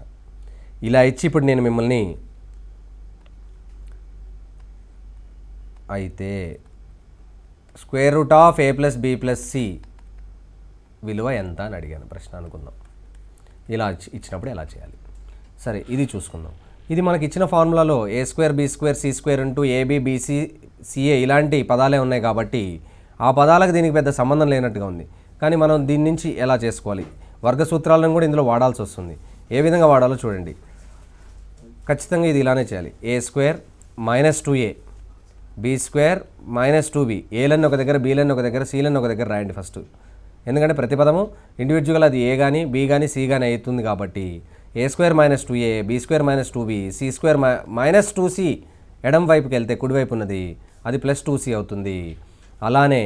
ఇలా ఇచ్చి ఇప్పుడు నేను మిమ్మల్ని అయితే √a + b + c విలువ ఎంత అని అడిగాను ప్రశ్న అనుకుందాం. ఇలా ఇచ్చినప్పుడు ఎలా చేయాలి, సరే ఇది చూసుకుందాం. ఇది మనకి ఇచ్చిన ఫార్ములాలో a² b² c² * ab bc ca ఇలాంటి పదాలే ఉన్నాయి కాబట్టి ఆ పదాలకు దీనికి పెద్ద సంబంధం లేనట్టుగా ఉంది. కానీ మనం దీని నుంచి ఎలా చేసుకోవాలి, వర్గ సూత్రాలను కూడా ఇందులో వాడాల్సి వస్తుంది. ఏ విధంగా వాడాలో చూడండి. ఖచ్చితంగా ఇది ఇలానే చేయాలి. a² - 2a b² - 2b ఏలన్నీ ఒక దగ్గర, బీలన్నీ ఒక దగ్గర, సీలన్నీ ఒక దగ్గర రాయండి ఫస్ట్. ఎందుకంటే ప్రతి పదము ఇండివిజువల్ అది ఏ కానీ బి కానీ సి కానీ అవుతుంది కాబట్టి a² - 2a b² - 2b c² - 2c ఎడం వైపుకి వెళ్తే కుడివైపు ఉన్నది అది +2c అవుతుంది. అలానే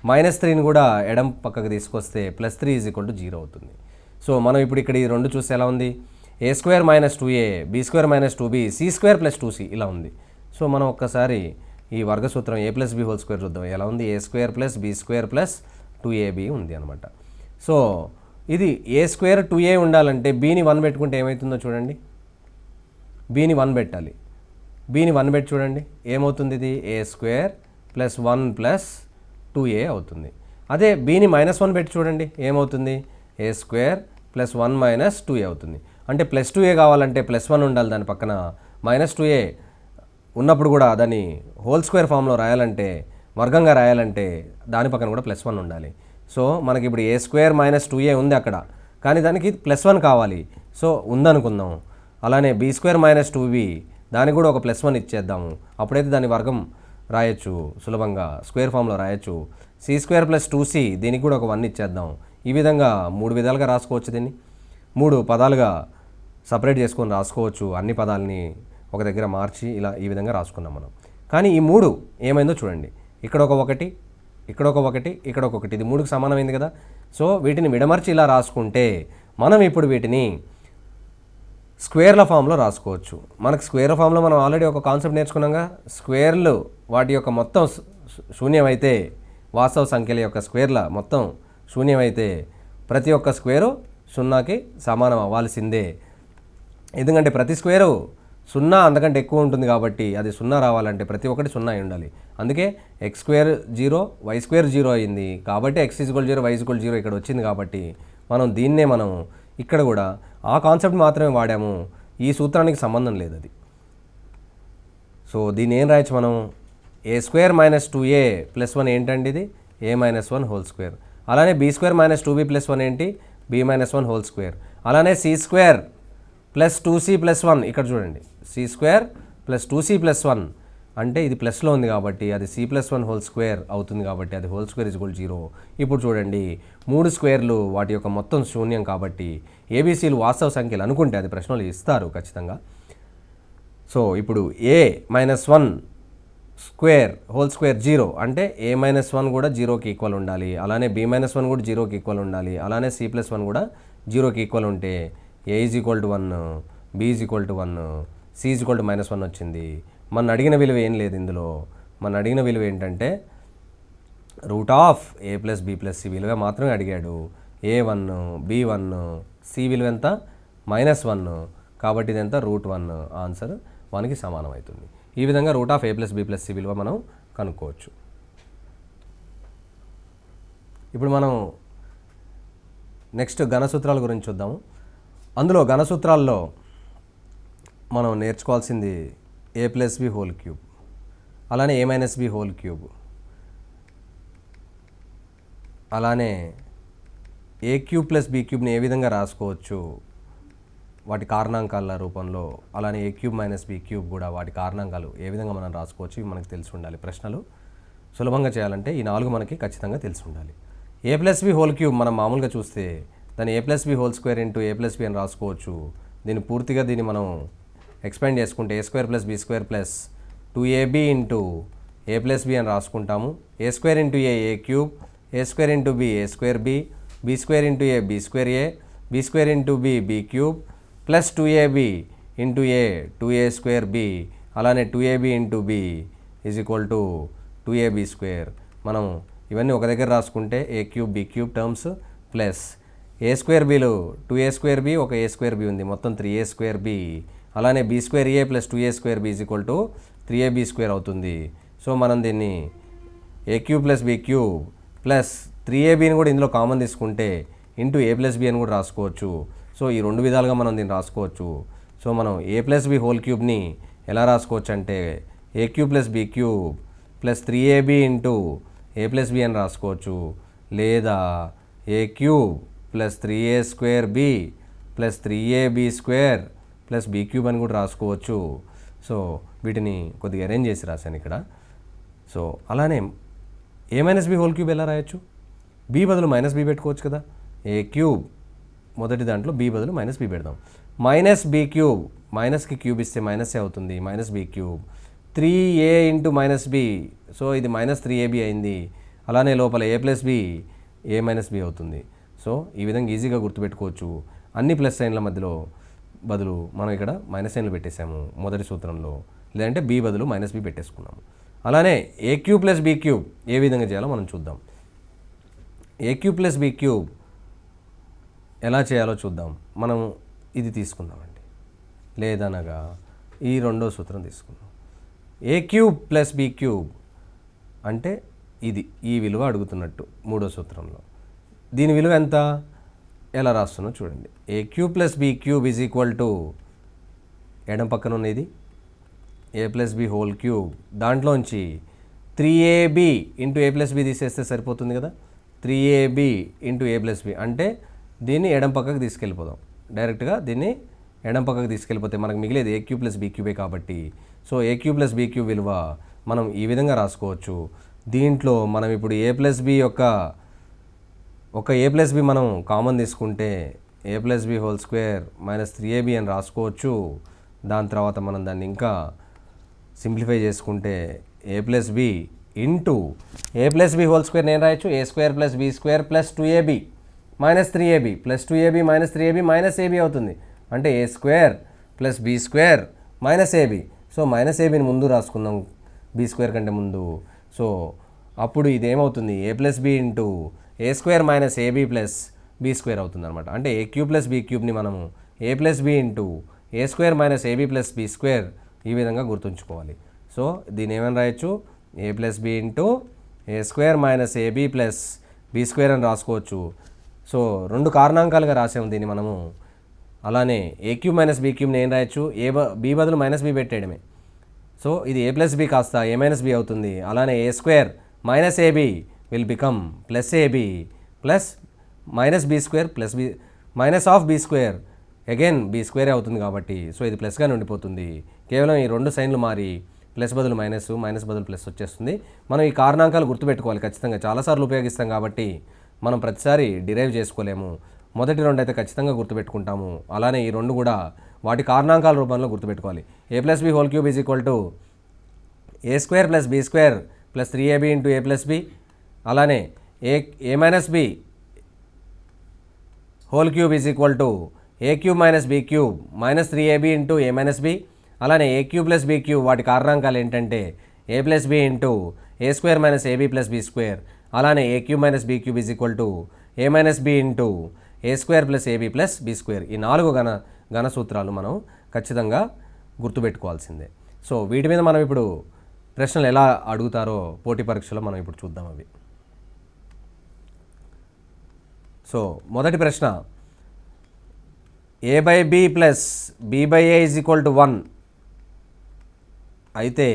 -3ని కూడా ఎడం పక్కకు తీసుకొస్తే +3 = 0 అవుతుంది. సో మనం ఇప్పుడు ఇక్కడ ఈ రెండు చూస్తే ఎలా ఉంది, a² - 2a b² - 2b c² + 2c ఇలా ఉంది. సో మనం ఒక్కసారి ఈ వర్గసూత్రం a + b² చూద్దాం. ఎలా ఉంది, a² + b² + 2ab ఉంది అనమాట. సో ఇది a² 2a ఉండాలంటే bని 1 పెట్టుకుంటే ఏమవుతుందో చూడండి. bని 1 పెట్టాలి. bని 1 పెట్టి చూడండి ఏమవుతుంది, ఇది a² + 1 + 2a అవుతుంది. అదే bని -1 పెట్టి చూడండి ఏమవుతుంది, a² + 1 - 2a అవుతుంది. అంటే +2a కావాలంటే +1 ఉండాలి దాని పక్కన. -2a ఉన్నప్పుడు కూడా దాన్ని హోల్ స్క్వేర్ ఫామ్లో రాయాలంటే, వర్గంగా రాయాలంటే దాని పక్కన కూడా +1 ఉండాలి. సో మనకి ఇప్పుడు a² - 2a ఉంది అక్కడ, కానీ దానికి +1 కావాలి. సో ఉందనుకుందాం. అలానే b² - 2b దానికి కూడా ఒక +1 ఇచ్చేద్దాము. అప్పుడైతే దాని వర్గం రాయొచ్చు, సులభంగా స్క్వేర్ ఫామ్లో రాయొచ్చు. c² + 2c దీనికి కూడా ఒక 1 ఇచ్చేద్దాం. ఈ విధంగా 3 విధాలుగా రాసుకోవచ్చు. దీన్ని 3 పదాలుగా సపరేట్ చేసుకొని రాసుకోవచ్చు. అన్ని పదాలని ఒక దగ్గర మార్చి ఇలా ఈ విధంగా రాసుకున్నాం మనం. కానీ ఈ 3 ఏమైందో చూడండి, ఇక్కడ ఒక 1, ఇక్కడ ఒక 1, ఇక్కడ ఒక 1, ఇది 3కి సమానమైంది కదా. సో వీటిని విడమర్చి ఇలా రాసుకుంటే మనం ఇప్పుడు వీటిని స్క్వేర్ల ఫామ్లో రాసుకోవచ్చు. మనకు స్క్వేర్ ఫామ్లో మనం ఆల్రెడీ ఒక కాన్సెప్ట్ నేర్చుకున్నాగా, స్క్వేర్లు వాటి యొక్క మొత్తం శూన్యమైతే, వాస్తవ సంఖ్యల యొక్క స్క్వేర్ల మొత్తం శూన్యమైతే ప్రతి ఒక్క స్క్వేరు 0కి సమానం అవ్వాల్సిందే. ఎందుకంటే ప్రతి స్క్వేరు 0 అంతకంటే ఎక్కువ ఉంటుంది కాబట్టి అది 0 రావాలంటే ప్రతి ఒక్కటి 0 అయి ఉండాలి. అందుకే x² 0 y² 0 అయింది కాబట్టి x = 0 y = 0 ఇక్కడ వచ్చింది కాబట్టి మనం దీన్నే మనం ఇక్కడ కూడా ఆ కాన్సెప్ట్ మాత్రమే వాడాము. ఈ సూత్రానికి సంబంధం లేదు అది. సో దీన్ని ఏం రాయొచ్చు మనం, a² - 2a + 1 ఏంటండి, ఇది a - 1 హోల్ స్క్వేర్. అలానే b² - 2b + 1 ఏంటి, b - 1 హోల్ స్క్వేర్. అలానే c² + 2c + 1 ఇక్కడ చూడండి, c² + 2c + 1 అంటే ఇది ప్లస్లో ఉంది కాబట్టి అది c + 1 హోల్ స్క్వేర్ అవుతుంది కాబట్టి అది హోల్ స్క్వేర్ = 0. ఇప్పుడు చూడండి 3 స్క్వేర్లు వాటి యొక్క మొత్తం శూన్యం కాబట్టి ఏబీసీలు వాస్తవ సంఖ్యలు అనుకుంటే అది ప్రశ్నలు ఇస్తారు ఖచ్చితంగా. సో ఇప్పుడు a - 1 స్క్వేర్ హోల్ స్క్వేర్ 0 అంటే a - 1 కూడా 0కి ఈక్వల్ ఉండాలి. అలానే b - 1 కూడా 0కి ఈక్వల్ ఉండాలి. అలానే c + 1 కూడా 0కి ఈక్వల్ ఉంటే a = 1, b = 1, c = -1 వచ్చింది. మన అడిగిన విలువ ఏం లేదు ఇందులో. మన అడిగిన విలువ ఏంటంటే √a + b + c విలువ మాత్రమే అడిగాడు. a1 b1 c విలువ ఎంత, -1 కాబట్టి ఇది ఎంత, √1. ఆన్సర్ 1కి సమానం అవుతుంది. ఈ విధంగా √a + b + c విలువ మనం కనుక్కోవచ్చు. ఇప్పుడు మనం నెక్స్ట్ ఘనసూత్రాల గురించి చూద్దాము. అందులో ఘనసూత్రాల్లో మనం నేర్చుకోవాల్సింది a + b హోల్ క్యూబ్, అలానే a - b హోల్ క్యూబ్, అలానే a³ + b³ ఏ విధంగా రాసుకోవచ్చు వాటి కారణాంకాల రూపంలో, అలానే a³ - b³ కూడా వాటి కారణాంకాలు ఏ విధంగా మనం రాసుకోవచ్చు ఇవి మనకు తెలిసి ఉండాలి. ప్రశ్నలు సులభంగా చేయాలంటే ఈ 4 మనకి ఖచ్చితంగా తెలిసి ఉండాలి. a + b హోల్ క్యూబ్ మనం మామూలుగా చూస్తే దాన్ని a + b whole square × a + b అని రాసుకోవచ్చు. దీన్ని మనం ఎక్స్పాండ్ చేసుకుంటే a² + b² + 2ab × a + b అని రాసుకుంటాము. a² × a a³ a² × b a²b b² × a b²a b² × b b³ + 2ab × a 2a²b అలానే 2ab × b = 2ab². మనం ఇవన్నీ ఒక దగ్గర రాసుకుంటే a³ b³ terms plus a²bలు 2a²b ఒక a²b ఉంది మొత్తం 3a²b అలానే b²a + 2a²b = 3ab² అవుతుంది. సో మనం దీన్ని a³ + b³ ప్లస్ 3abని కూడా ఇందులో కామన్ తీసుకుంటే ఇంటూ a + b అని కూడా రాసుకోవచ్చు. సో ఈ 2 విధాలుగా మనం దీన్ని రాసుకోవచ్చు. సో మనం a + b హోల్ క్యూబ్ని ఎలా రాసుకోవచ్చు అంటే a³ + b³ plus 3ab × a + b అని రాసుకోవచ్చు. లేదా a³ + 3a²b plus 3ab² plus b³ అని కూడా రాసుకోవచ్చు. సో వీటిని కొద్దిగా అరేంజ్ చేసి రాశాను ఇక్కడ. సో అలానే a - b హోల్ క్యూబ్ ఎలా రాయొచ్చు, b బదులు -b పెట్టుకోవచ్చు కదా. a³ మొదటి దాంట్లో b బదులు -b పెడదాం. -b³ మైనస్కి క్యూబ్ ఇస్తే మైనసే అవుతుంది, -b³ 3a into minus B, so ఇది మైనస్ 3ab అయింది. అలానే లోపల a plus B a minus B అవుతుంది. సో ఈ విధంగా ఈజీగా గుర్తుపెట్టుకోవచ్చు. అన్ని ప్లస్ సైన్ల మధ్యలో బదులు మనం ఇక్కడ మైనస్ సైన్లు పెట్టేసాము మొదటి సూత్రంలో, లేదంటే బి బదులు మైనస్ బి పెట్టేసుకున్నాము. అలానే ఏ క్యూబ్ ప్లస్ బి క్యూబ్ ఏ విధంగా చేయాలో మనం చూద్దాం. A cube plus B cube ఎలా చేయాలో చూద్దాం. మనం ఇది తీసుకుందామండి, లేదనగా ఈ రెండో సూత్రం తీసుకుందాం. ఏ క్యూబ్ ప్లస్ బి క్యూబ్ అంటే ఇది, ఈ విలువ అడుగుతున్నట్టు మూడో సూత్రంలో. దీని విలువ ఎంత, ఎలా రాస్తున్నా చూడండి. A cube plus B cube is equal to, ఎడం పక్కన ఉన్నది a plus B whole cube, దాంట్లోంచి 3ab ఇంటూ ఏ ప్లస్ బి తీసేస్తే సరిపోతుంది కదా. 3ab ఇంటూ ఏ ప్లస్ బి అంటే దీన్ని ఎడం పక్కకు తీసుకెళ్ళిపోదాం. డైరెక్ట్గా దీన్ని ఎడం పక్కకు తీసుకెళ్ళిపోతే మనకు మిగిలేది ఏ క్యూబ్ ప్లస్ బీ క్యూబే కాబట్టి, so A cube plus B cube విలువ మనం ఈ విధంగా రాసుకోవచ్చు. దీంట్లో మనం ఇప్పుడు ఏ ప్లస్ బి ఒక ఏ ప్లస్ బి మనం కామన్ తీసుకుంటే a plus B whole square minus 3ab అని రాసుకోవచ్చు. దాని తర్వాత మనం దాన్ని ఇంకా సింప్లిఫై చేసుకుంటే a plus B into A plus B whole square నేను రాయొచ్చు a square plus B square plus 2ab minus 3ab plus 2ab minus 3ab minus ab అవుతుంది. అంటే ఏ square plus B square minus ab. So minus ఏబీని ముందు రాసుకుందాం be square కంటే ముందు. So అప్పుడు ఇది ఏమవుతుంది, a plus B into A square minus AB plus be square అవుతుంది అనమాట. అంటే ఏ క్యూబ్ ప్లస్ బీ క్యూబ్ని మనము a plus B into A square minus AB plus be square ఈ విధంగా గుర్తుంచుకోవాలి. సో దీన్ని ఏమైనా రాయొచ్చు, ఏ plus B into A square minus AB plus be square అని రాసుకోవచ్చు. సో రెండు కారణాంకాలుగా రాసాము దీన్ని మనము. అలానే ఏ క్యూబ్ మైనస్ బీ క్యూబ్ని ఏం రాయొచ్చు, బీ బదులు మైనస్ బీ పెట్టేయడమే. సో ఇది ఏ ప్లస్ బి కాస్త ఏ మైనస్ బి అవుతుంది. అలానే A square minus AB will become plus AB plus minus be square plus B minus of B square again B square అవుతుంది కాబట్టి సో ఇది ప్లస్గానే ఉండిపోతుంది. కేవలం ఈ రెండు సైన్లు మారి ప్లస్ బదులు మైనస్, మైనస్ బదులు ప్లస్ వచ్చేస్తుంది. మనం ఈ కారణాంకాలు గుర్తుపెట్టుకోవాలి ఖచ్చితంగా, చాలాసార్లు ఉపయోగిస్తాం కాబట్టి మనం ప్రతిసారి డిరైవ్ చేసుకోలేము. మొదటి రెండు అయితే ఖచ్చితంగా గుర్తుపెట్టుకుంటాము. అలానే ఈ రెండు కూడా వాటి కారణాంకాల రూపంలో గుర్తుపెట్టుకోవాలి. A plus B whole cube is equal to A square plus be square plus 3ab into A plus B. అలానే A minus B whole cube is equal to A cube minus B cube minus 3ab into A minus B. అలానే ఏ cube plus B cube వాటి కారణాంకాలు ఏంటంటే A plus B into A square minus AB plus be square. అలానే ఏ cube minus B cube is equal to A minus B into A square plus AB plus be square. ఈ 4 ఘన సూత్రాలు మనం ఖచ్చితంగా గుర్తుపెట్టుకోవాల్సిందే. So వీటి మీద మనం ఇప్పుడు ప్రశ్నలు ఎలా అడుగుతారో పోటీ పరీక్షలో మనం ఇప్పుడు చూద్దాం అవి. సో మొదటి ప్రశ్న, A by B plus B by A is equal to 1 అయితే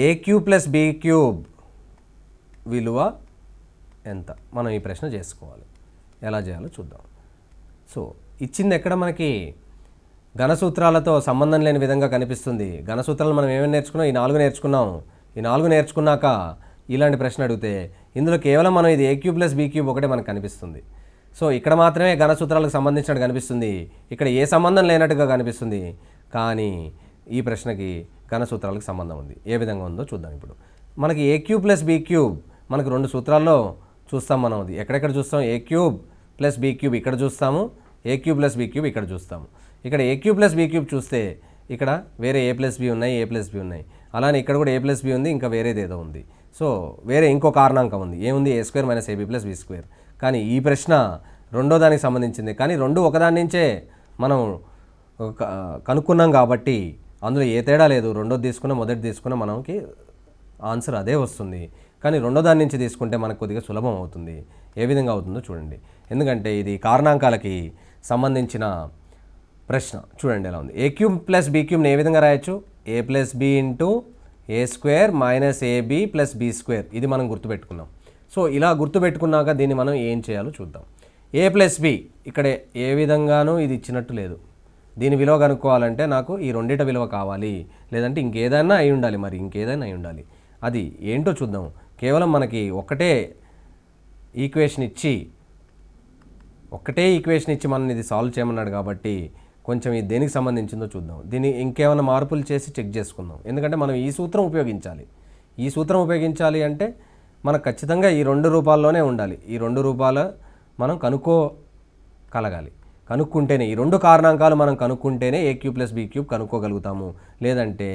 A cube plus B cube విలువ ఎంత, మనం ఈ ప్రశ్న చేసుకోవాలి. ఎలా చేయాలో చూద్దాం. సో ఇచ్చింది ఎక్కడ మనకి ఘనసూత్రాలతో సంబంధం లేని విధంగా కనిపిస్తుంది. ఘనసూత్రాలు మనం ఏమేమి నేర్చుకున్నాం, ఈ 4 నేర్చుకున్నాం. ఈ 4 నేర్చుకున్నాక ఇలాంటి ప్రశ్న అడిగితే ఇందులో కేవలం మనం ఇది A cube plus B cube ఒకటే మనకు కనిపిస్తుంది. సో ఇక్కడ మాత్రమే ఘనసూత్రాలకు సంబంధించినట్టు కనిపిస్తుంది, ఇక్కడ ఏ సంబంధం లేనట్టుగా కనిపిస్తుంది. కానీ ఈ ప్రశ్నకి ఘనసూత్రాలకు సంబంధం ఉంది. ఏ విధంగా ఉందో చూద్దాం. ఇప్పుడు మనకి ఏ క్యూబ్ ప్లస్ బీ క్యూబ్ మనకు 2 సూత్రాల్లో చూస్తాం. మనం అది ఎక్కడెక్కడ చూస్తాం, ఏ క్యూబ్ ప్లస్ బీ క్యూబ్ ఇక్కడ చూస్తాము, ఏ క్యూబ్ ప్లస్ బీ క్యూబ్ ఇక్కడ చూస్తాము. ఇక్కడ ఏ క్యూబ్ ప్లస్ బీ క్యూబ్ చూస్తే ఇక్కడ వేరే ఏ ప్లస్ బి ఉన్నాయి, ఏ ప్లస్ బి ఉన్నాయి. అలానే ఇక్కడ కూడా ఏ ప్లస్ బి ఉంది, ఇంకా వేరేది ఏదో ఉంది. సో వేరే ఇంకో కారణాంకం ఉంది, ఏముంది, A square minus AB plus be square. కానీ ఈ ప్రశ్న రెండో దానికి సంబంధించింది. కానీ రెండు ఒకదాని నుంచే మనం కనుక్కున్నాం కాబట్టి అందులో ఏ తేడా లేదు. రెండోది తీసుకున్నా మొదటి తీసుకున్నా మనకి ఆన్సర్ అదే వస్తుంది. కానీ రెండో దాని నుంచి తీసుకుంటే మనకు కొద్దిగా సులభం అవుతుంది. ఏ విధంగా అవుతుందో చూడండి. ఎందుకంటే ఇది కారణాంకాలకి సంబంధించిన ప్రశ్న. చూడండి ఎలా ఉంది. ఏ క్యూబ్ ప్లస్ బీ క్యూబ్ని ఏ విధంగా రాయొచ్చు, ఏ plus B into A square minus AB plus be square. ఇది మనం గుర్తుపెట్టుకున్నాం. సో ఇలా గుర్తుపెట్టుకున్నాక దీన్ని మనం ఏం చేయాలో చూద్దాం. ఏ ప్లస్ బి ఇక్కడ ఏ విధంగానూ ఇది ఇచ్చినట్టు లేదు. దీని విలువ కనుక్కోవాలంటే నాకు ఈ రెండిట విలువ కావాలి, లేదంటే ఇంకేదైనా అయి ఉండాలి. మరి ఇంకేదైనా అయి ఉండాలి, అది ఏంటో చూద్దాం. కేవలం మనకి ఒకటే ఈక్వేషన్ ఇచ్చి మనం ఇది సాల్వ్ చేయమన్నాడు కాబట్టి కొంచెం ఇది దేనికి సంబంధించిందో చూద్దాం. దీన్ని ఇంకేమైనా మార్పులు చేసి చెక్ చేసుకుందాం. ఎందుకంటే మనం ఈ సూత్రం ఉపయోగించాలి. ఈ సూత్రం ఉపయోగించాలి అంటే మనకు ఖచ్చితంగా ఈ 2 రూపాల్లోనే ఉండాలి. ఈ 2 రూపాలు మనం కనుక్కోగలగాలి. కనుక్కుంటేనే ఈ 2 కారణాంకాలు మనం కనుక్కుంటేనే ఏ క్యూబ్ ప్లస్ బీ క్యూబ్ కనుక్కోగలుగుతాము. లేదంటే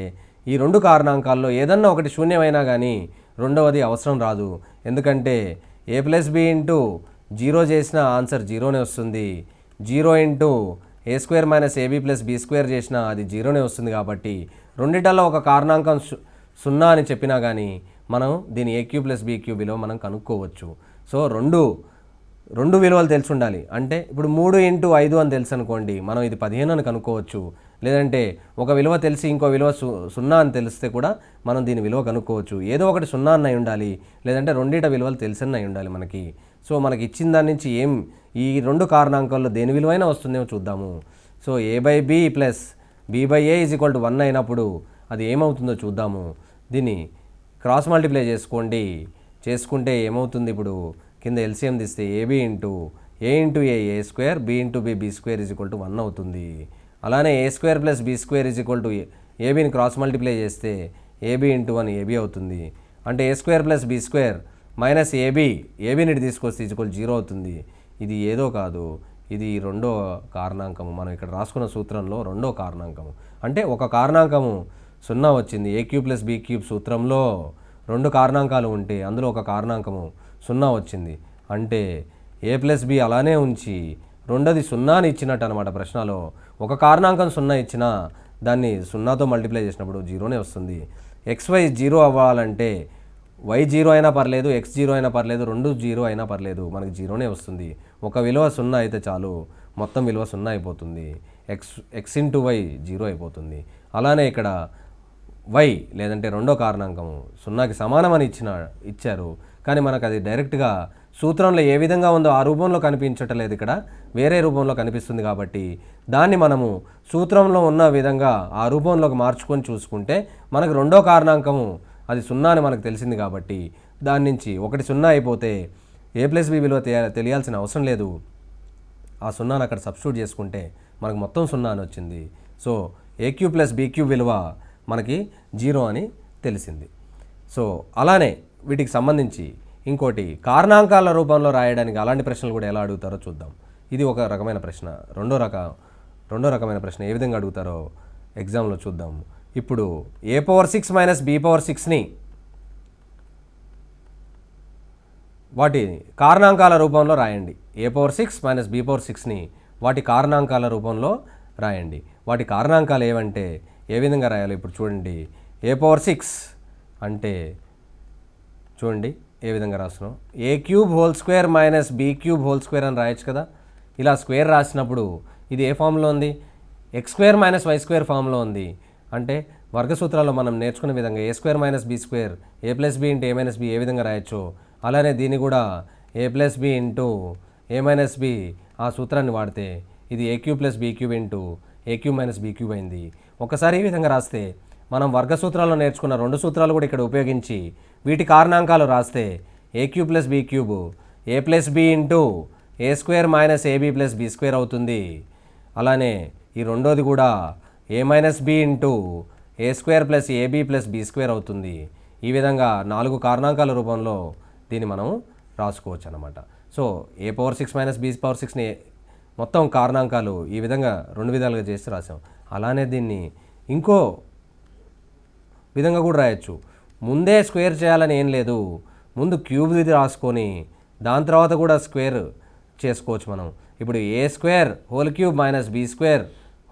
ఈ 2 కారణాంకాల్లో ఏదన్నా ఒకటి శూన్యమైనా కానీ రెండవది అవసరం రాదు. ఎందుకంటే ఏ ప్లస్ బి ఇంటూ 0 చేసిన ఆన్సర్ 0నే వస్తుంది. 0 into A square minus AB plus be square చేసినా అది 0నే వస్తుంది. కాబట్టి రెండిటల్లో ఒక కారణాంకం 0 అని చెప్పినా కానీ మనం దీని ఏ క్యూబ్ ప్లస్ బీ క్యూబ్ విలువ మనం కనుక్కోవచ్చు. సో రెండు విలువలు తెలిసి ఉండాలి. అంటే ఇప్పుడు 3 ఇంటూ 5 అని తెలుసు అనుకోండి, మనం ఇది 15 అని కనుక్కోవచ్చు. లేదంటే ఒక విలువ తెలిసి ఇంకో విలువ 0 అని తెలిస్తే కూడా మనం దీని విలువ కనుక్కోవచ్చు. ఏదో ఒకటి 0 అని అయి ఉండాలి, లేదంటే రెండిట విలువలు తెలిసిన అయి ఉండాలి మనకి. సో మనకి ఇచ్చిన దాని నుంచి ఈ 2 కారణాంకాల్లో దేని విలువైనా వస్తుందేమో చూద్దాము. So A by B plus B by A is equal to 1 అయినప్పుడు అది ఏమవుతుందో చూద్దాము. దీన్ని క్రాస్ మల్టిప్లై చేసుకుంటే ఏమవుతుంది? ఇప్పుడు కింద ఎల్సిఎం తీస్తే AB into A square B into B square is equal to 1 అవుతుంది. అలానే A square plus B square is equal to ఏబీని క్రాస్ మల్టిప్లై చేస్తే ఏబీ ఇంటూ 1 ఏబీ అవుతుంది. అంటే ఏ square plus B square minus ఏబీని తీసుకొస్తే ఈజ్ ఈక్వల్ 0 అవుతుంది. ఇది ఏదో కాదు, ఇది రెండో కారణాంకము. మనం ఇక్కడ రాసుకున్న సూత్రంలో రెండో కారణాంకము. అంటే ఒక కారణాంకము 0 వచ్చింది. ఏ క్యూబ్ ప్లస్ బీ క్యూబ్ సూత్రంలో 2 కారణాంకాలు ఉంటే అందులో ఒక కారణాంకము 0 వచ్చింది. అంటే ఏ ప్లస్ బి అలానే ఉంచి రెండోది 0ని ఇచ్చినట్టు అనమాట. ప్రశ్నలో ఒక కారణాంకం 0 ఇచ్చినా దాన్ని 0తో మల్టిప్లై చేసినప్పుడు 0నే వస్తుంది. XY 0 అవ్వాలంటే y 0 అయినా పర్లేదు, x 0 అయినా పర్లేదు, రెండు 0 అయినా పర్లేదు, మనకి 0నే వస్తుంది. ఒక విలువ 0 అయితే చాలు, మొత్తం విలువ 0 అయిపోతుంది. x ఇంటూ y 0 అయిపోతుంది. అలానే ఇక్కడ y లేదంటే రెండో కారణాంకము 0కి సమానమని ఇచ్చారు. కానీ మనకు అది డైరెక్ట్గా సూత్రంలో ఏ విధంగా ఉందో ఆ రూపంలో కనిపించట్లేదు, ఇక్కడ వేరే రూపంలో కనిపిస్తుంది. కాబట్టి దాన్ని మనము సూత్రంలో ఉన్న విధంగా ఆ రూపంలోకి మార్చుకొని చూసుకుంటే మనకు రెండో కారణాంకము అది 0 అని మనకు తెలిసింది. కాబట్టి దాని నుంచి ఒకటి 0 అయిపోతే ఏ ప్లస్ బి విలువ తెలియాల్సిన అవసరం లేదు. ఆ 0ని అక్కడ సబ్స్టిట్యూట్ చేసుకుంటే మనకు మొత్తం 0 అని వచ్చింది. So A cube plus B cube విలువ మనకి 0 అని తెలిసింది. సో అలానే వీటికి సంబంధించి ఇంకోటి కారణాంకాల రూపంలో రాయడానికి అలాంటి ప్రశ్నలు కూడా ఎలా అడుగుతారో చూద్దాం. ఇది ఒక రకమైన ప్రశ్న. రెండో రకమైన ప్రశ్న ఏ విధంగా అడుగుతారో ఎగ్జామ్లో చూద్దాం. ఇప్పుడు ఏ పవర్ 6 మైనస్ బీ పవర్ 6ని వాటి కారణాంకాల రూపంలో రాయండి. ఏ పవర్ 6 మైనస్ బీ పవర్ 6ని వాటి కారణాంకాల రూపంలో రాయండి. వాటి కారణాంకాలు ఏవంటే ఏ విధంగా రాయాలో ఇప్పుడు చూడండి. ఏ పవర్ 6 అంటే చూడండి ఏ విధంగా రాస్తున్నాం. A cube whole square minus B cube whole square అని రాయొచ్చు కదా. ఇలా స్క్వేర్ రాసినప్పుడు ఇది ఏ ఫామ్లో ఉంది? X square minus Y square ఫామ్లో ఉంది. అంటే వర్గసూత్రాల్లో మనం నేర్చుకునే విధంగా A square minus be square A plus B into A minus B ఏ విధంగా రాయొచ్చు, అలానే దీన్ని కూడా A plus B into A minus B ఆ సూత్రాన్ని వాడితే ఇది A cube plus B cube into A cube minus B cube అయింది. ఒకసారి ఈ విధంగా రాస్తే మనం వర్గసూత్రాల్లో నేర్చుకున్న 2 సూత్రాలు కూడా ఇక్కడ ఉపయోగించి వీటి కారణాంకాలు రాస్తే A cube plus B cube A plus B into A square minus AB plus be square అవుతుంది. అలానే ఈ రెండోది కూడా A minus B into A square plus AB plus be square అవుతుంది. ఈ విధంగా 4 కారణాంకాల రూపంలో దీన్ని మనం రాసుకోవచ్చు అన్నమాట. So A power 6 minus B power 6ని మొత్తం కారణాంకాలు ఈ విధంగా 2 విధాలుగా చేసి రాసాం. అలానే దీన్ని ఇంకో విధంగా కూడా రాయొచ్చు. ముందే స్క్వేర్ చేయాలని ఏం లేదు, ముందు క్యూబ్ది రాసుకొని దాని తర్వాత కూడా స్క్వేర్ చేసుకోవచ్చు మనం. ఇప్పుడు ఏ square whole cube minus be square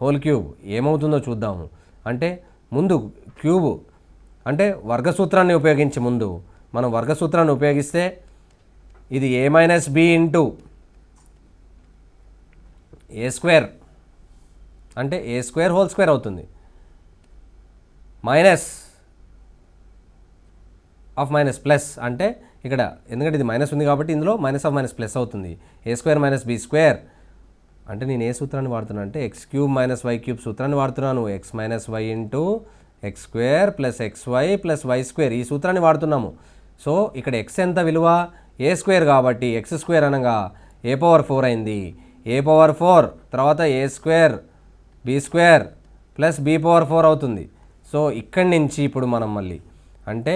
whole cube ఏమవుతుందో చూద్దాము. అంటే ముందు క్యూబ్ అంటే వర్గసూత్రాన్ని ఉపయోగించి ముందు మనం వర్గసూత్రాన్ని ఉపయోగిస్తే ఇది A minus B into A square అంటే ఏ స్క్వేర్ హోల్ స్క్వేర్ అవుతుంది, మైనస్ ఆఫ్ మైనస్ ప్లస్ అంటే ఇక్కడ ఎందుకంటే ఇది మైనస్ ఉంది కాబట్టి ఇందులో మైనస్ ఆఫ్ మైనస్ ప్లస్ అవుతుంది. A square minus be square అంటే నేను ఏ సూత్రాన్ని వాడుతున్నాను అంటే X cube minus Y cube సూత్రాన్ని వాడుతున్నాను. X minus Y into X square plus X why plus why square ఈ సూత్రాన్ని వాడుతున్నాము. సో ఇక్కడ ఎక్స్ ఎంత విలువ ఏ స్క్వేర్ కాబట్టి ఎక్స్ స్క్వేర్ అనగా ఏ పవర్ 4 అయింది. ఏ పవర్ 4 తర్వాత A square B square plus B power 4 అవుతుంది. సో ఇక్కడి నుంచి ఇప్పుడు మనం మళ్ళీ అంటే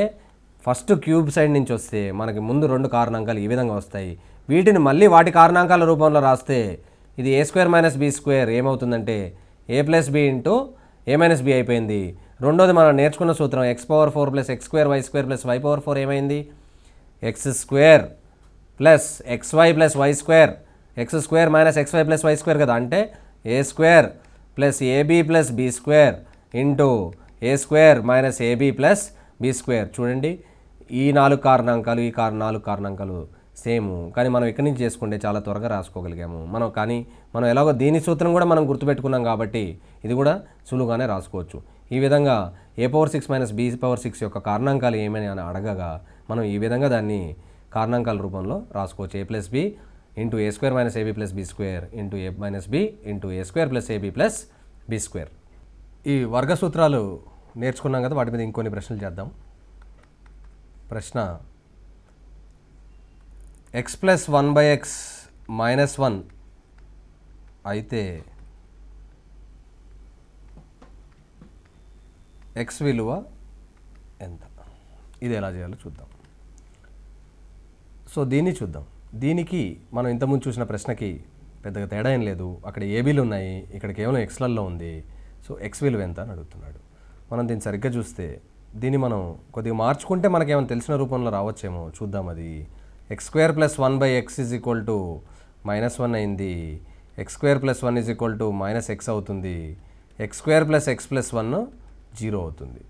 ఫస్ట్ క్యూబ్ సైడ్ నుంచి వస్తే మనకి ముందు 2 కారణాంకాలు ఈ విధంగా వస్తాయి. వీటిని మళ్ళీ వాటి కారణాంకాల రూపంలో రాస్తే ఇది ఏ స్క్వేర్ మైనస్ బీ స్క్వేర్ ఏమవుతుందంటే A plus B into A minus B అయిపోయింది. రెండోది మనం నేర్చుకున్న సూత్రం X power 4 plus X square plus why power 4 ఏమైంది X square plus XY plus why square X square minus XY plus why square కదా, అంటే ఏ square plus AB plus be square into A square minus AB plus be square. చూడండి ఈ 4 కారణాంకాలు ఈ 4 కారణాంకాలు same, కానీ మనం ఇక్కడి నుంచి చేసుకుంటే చాలా త్వరగా రాసుకోగలిగాము కానీ మనం ఎలాగో దీని సూత్రం కూడా మనం గుర్తుపెట్టుకున్నాం కాబట్టి ఇది కూడా సులువుగానే రాసుకోవచ్చు. ఈ విధంగా ఏ పవర్ 6 మైనస్ బీ పవర్ 6 యొక్క కారణాంకాలు ఏమని అని అడగగా మనం ఈ విధంగా దాన్ని కారణాంకాల రూపంలో రాసుకోవచ్చు. A plus B into A square minus AB plus be square into A minus B into A square plus AB plus be square. ఈ వర్గ సూత్రాలు నేర్చుకున్నాం కదా, వాటి మీద ఇంకొన్ని ప్రశ్నలు చేద్దాం. ప్రశ్న ఎక్స్ ప్లస్ 1/x మైనస్ 1 అయితే ఎక్స్ విలువ ఎంత? ఇది ఎలా చేయాలో చూద్దాం. సో దీన్ని చూద్దాం. దీనికి మనం ఇంతకుముందు చూసిన ప్రశ్నకి పెద్దగా తేడా ఏం లేదు. అక్కడ ఏబీలు ఉన్నాయి, ఇక్కడ కేవలం ఎక్స్లలో ఉంది. సో ఎక్స్ విలువ ఎంత అని అడుగుతున్నాడు. మనం దీన్ని సరిగ్గా చూస్తే దీన్ని మనం కొద్దిగా మార్చుకుంటే మనకేమైనా తెలిసిన రూపంలో రావచ్చేమో చూద్దాం. అది X square plus 1/x is equal to -1 అయింది. X square plus 1 is equal to -x అవుతుంది. X square plus x plus 1 0 అవుతుంది.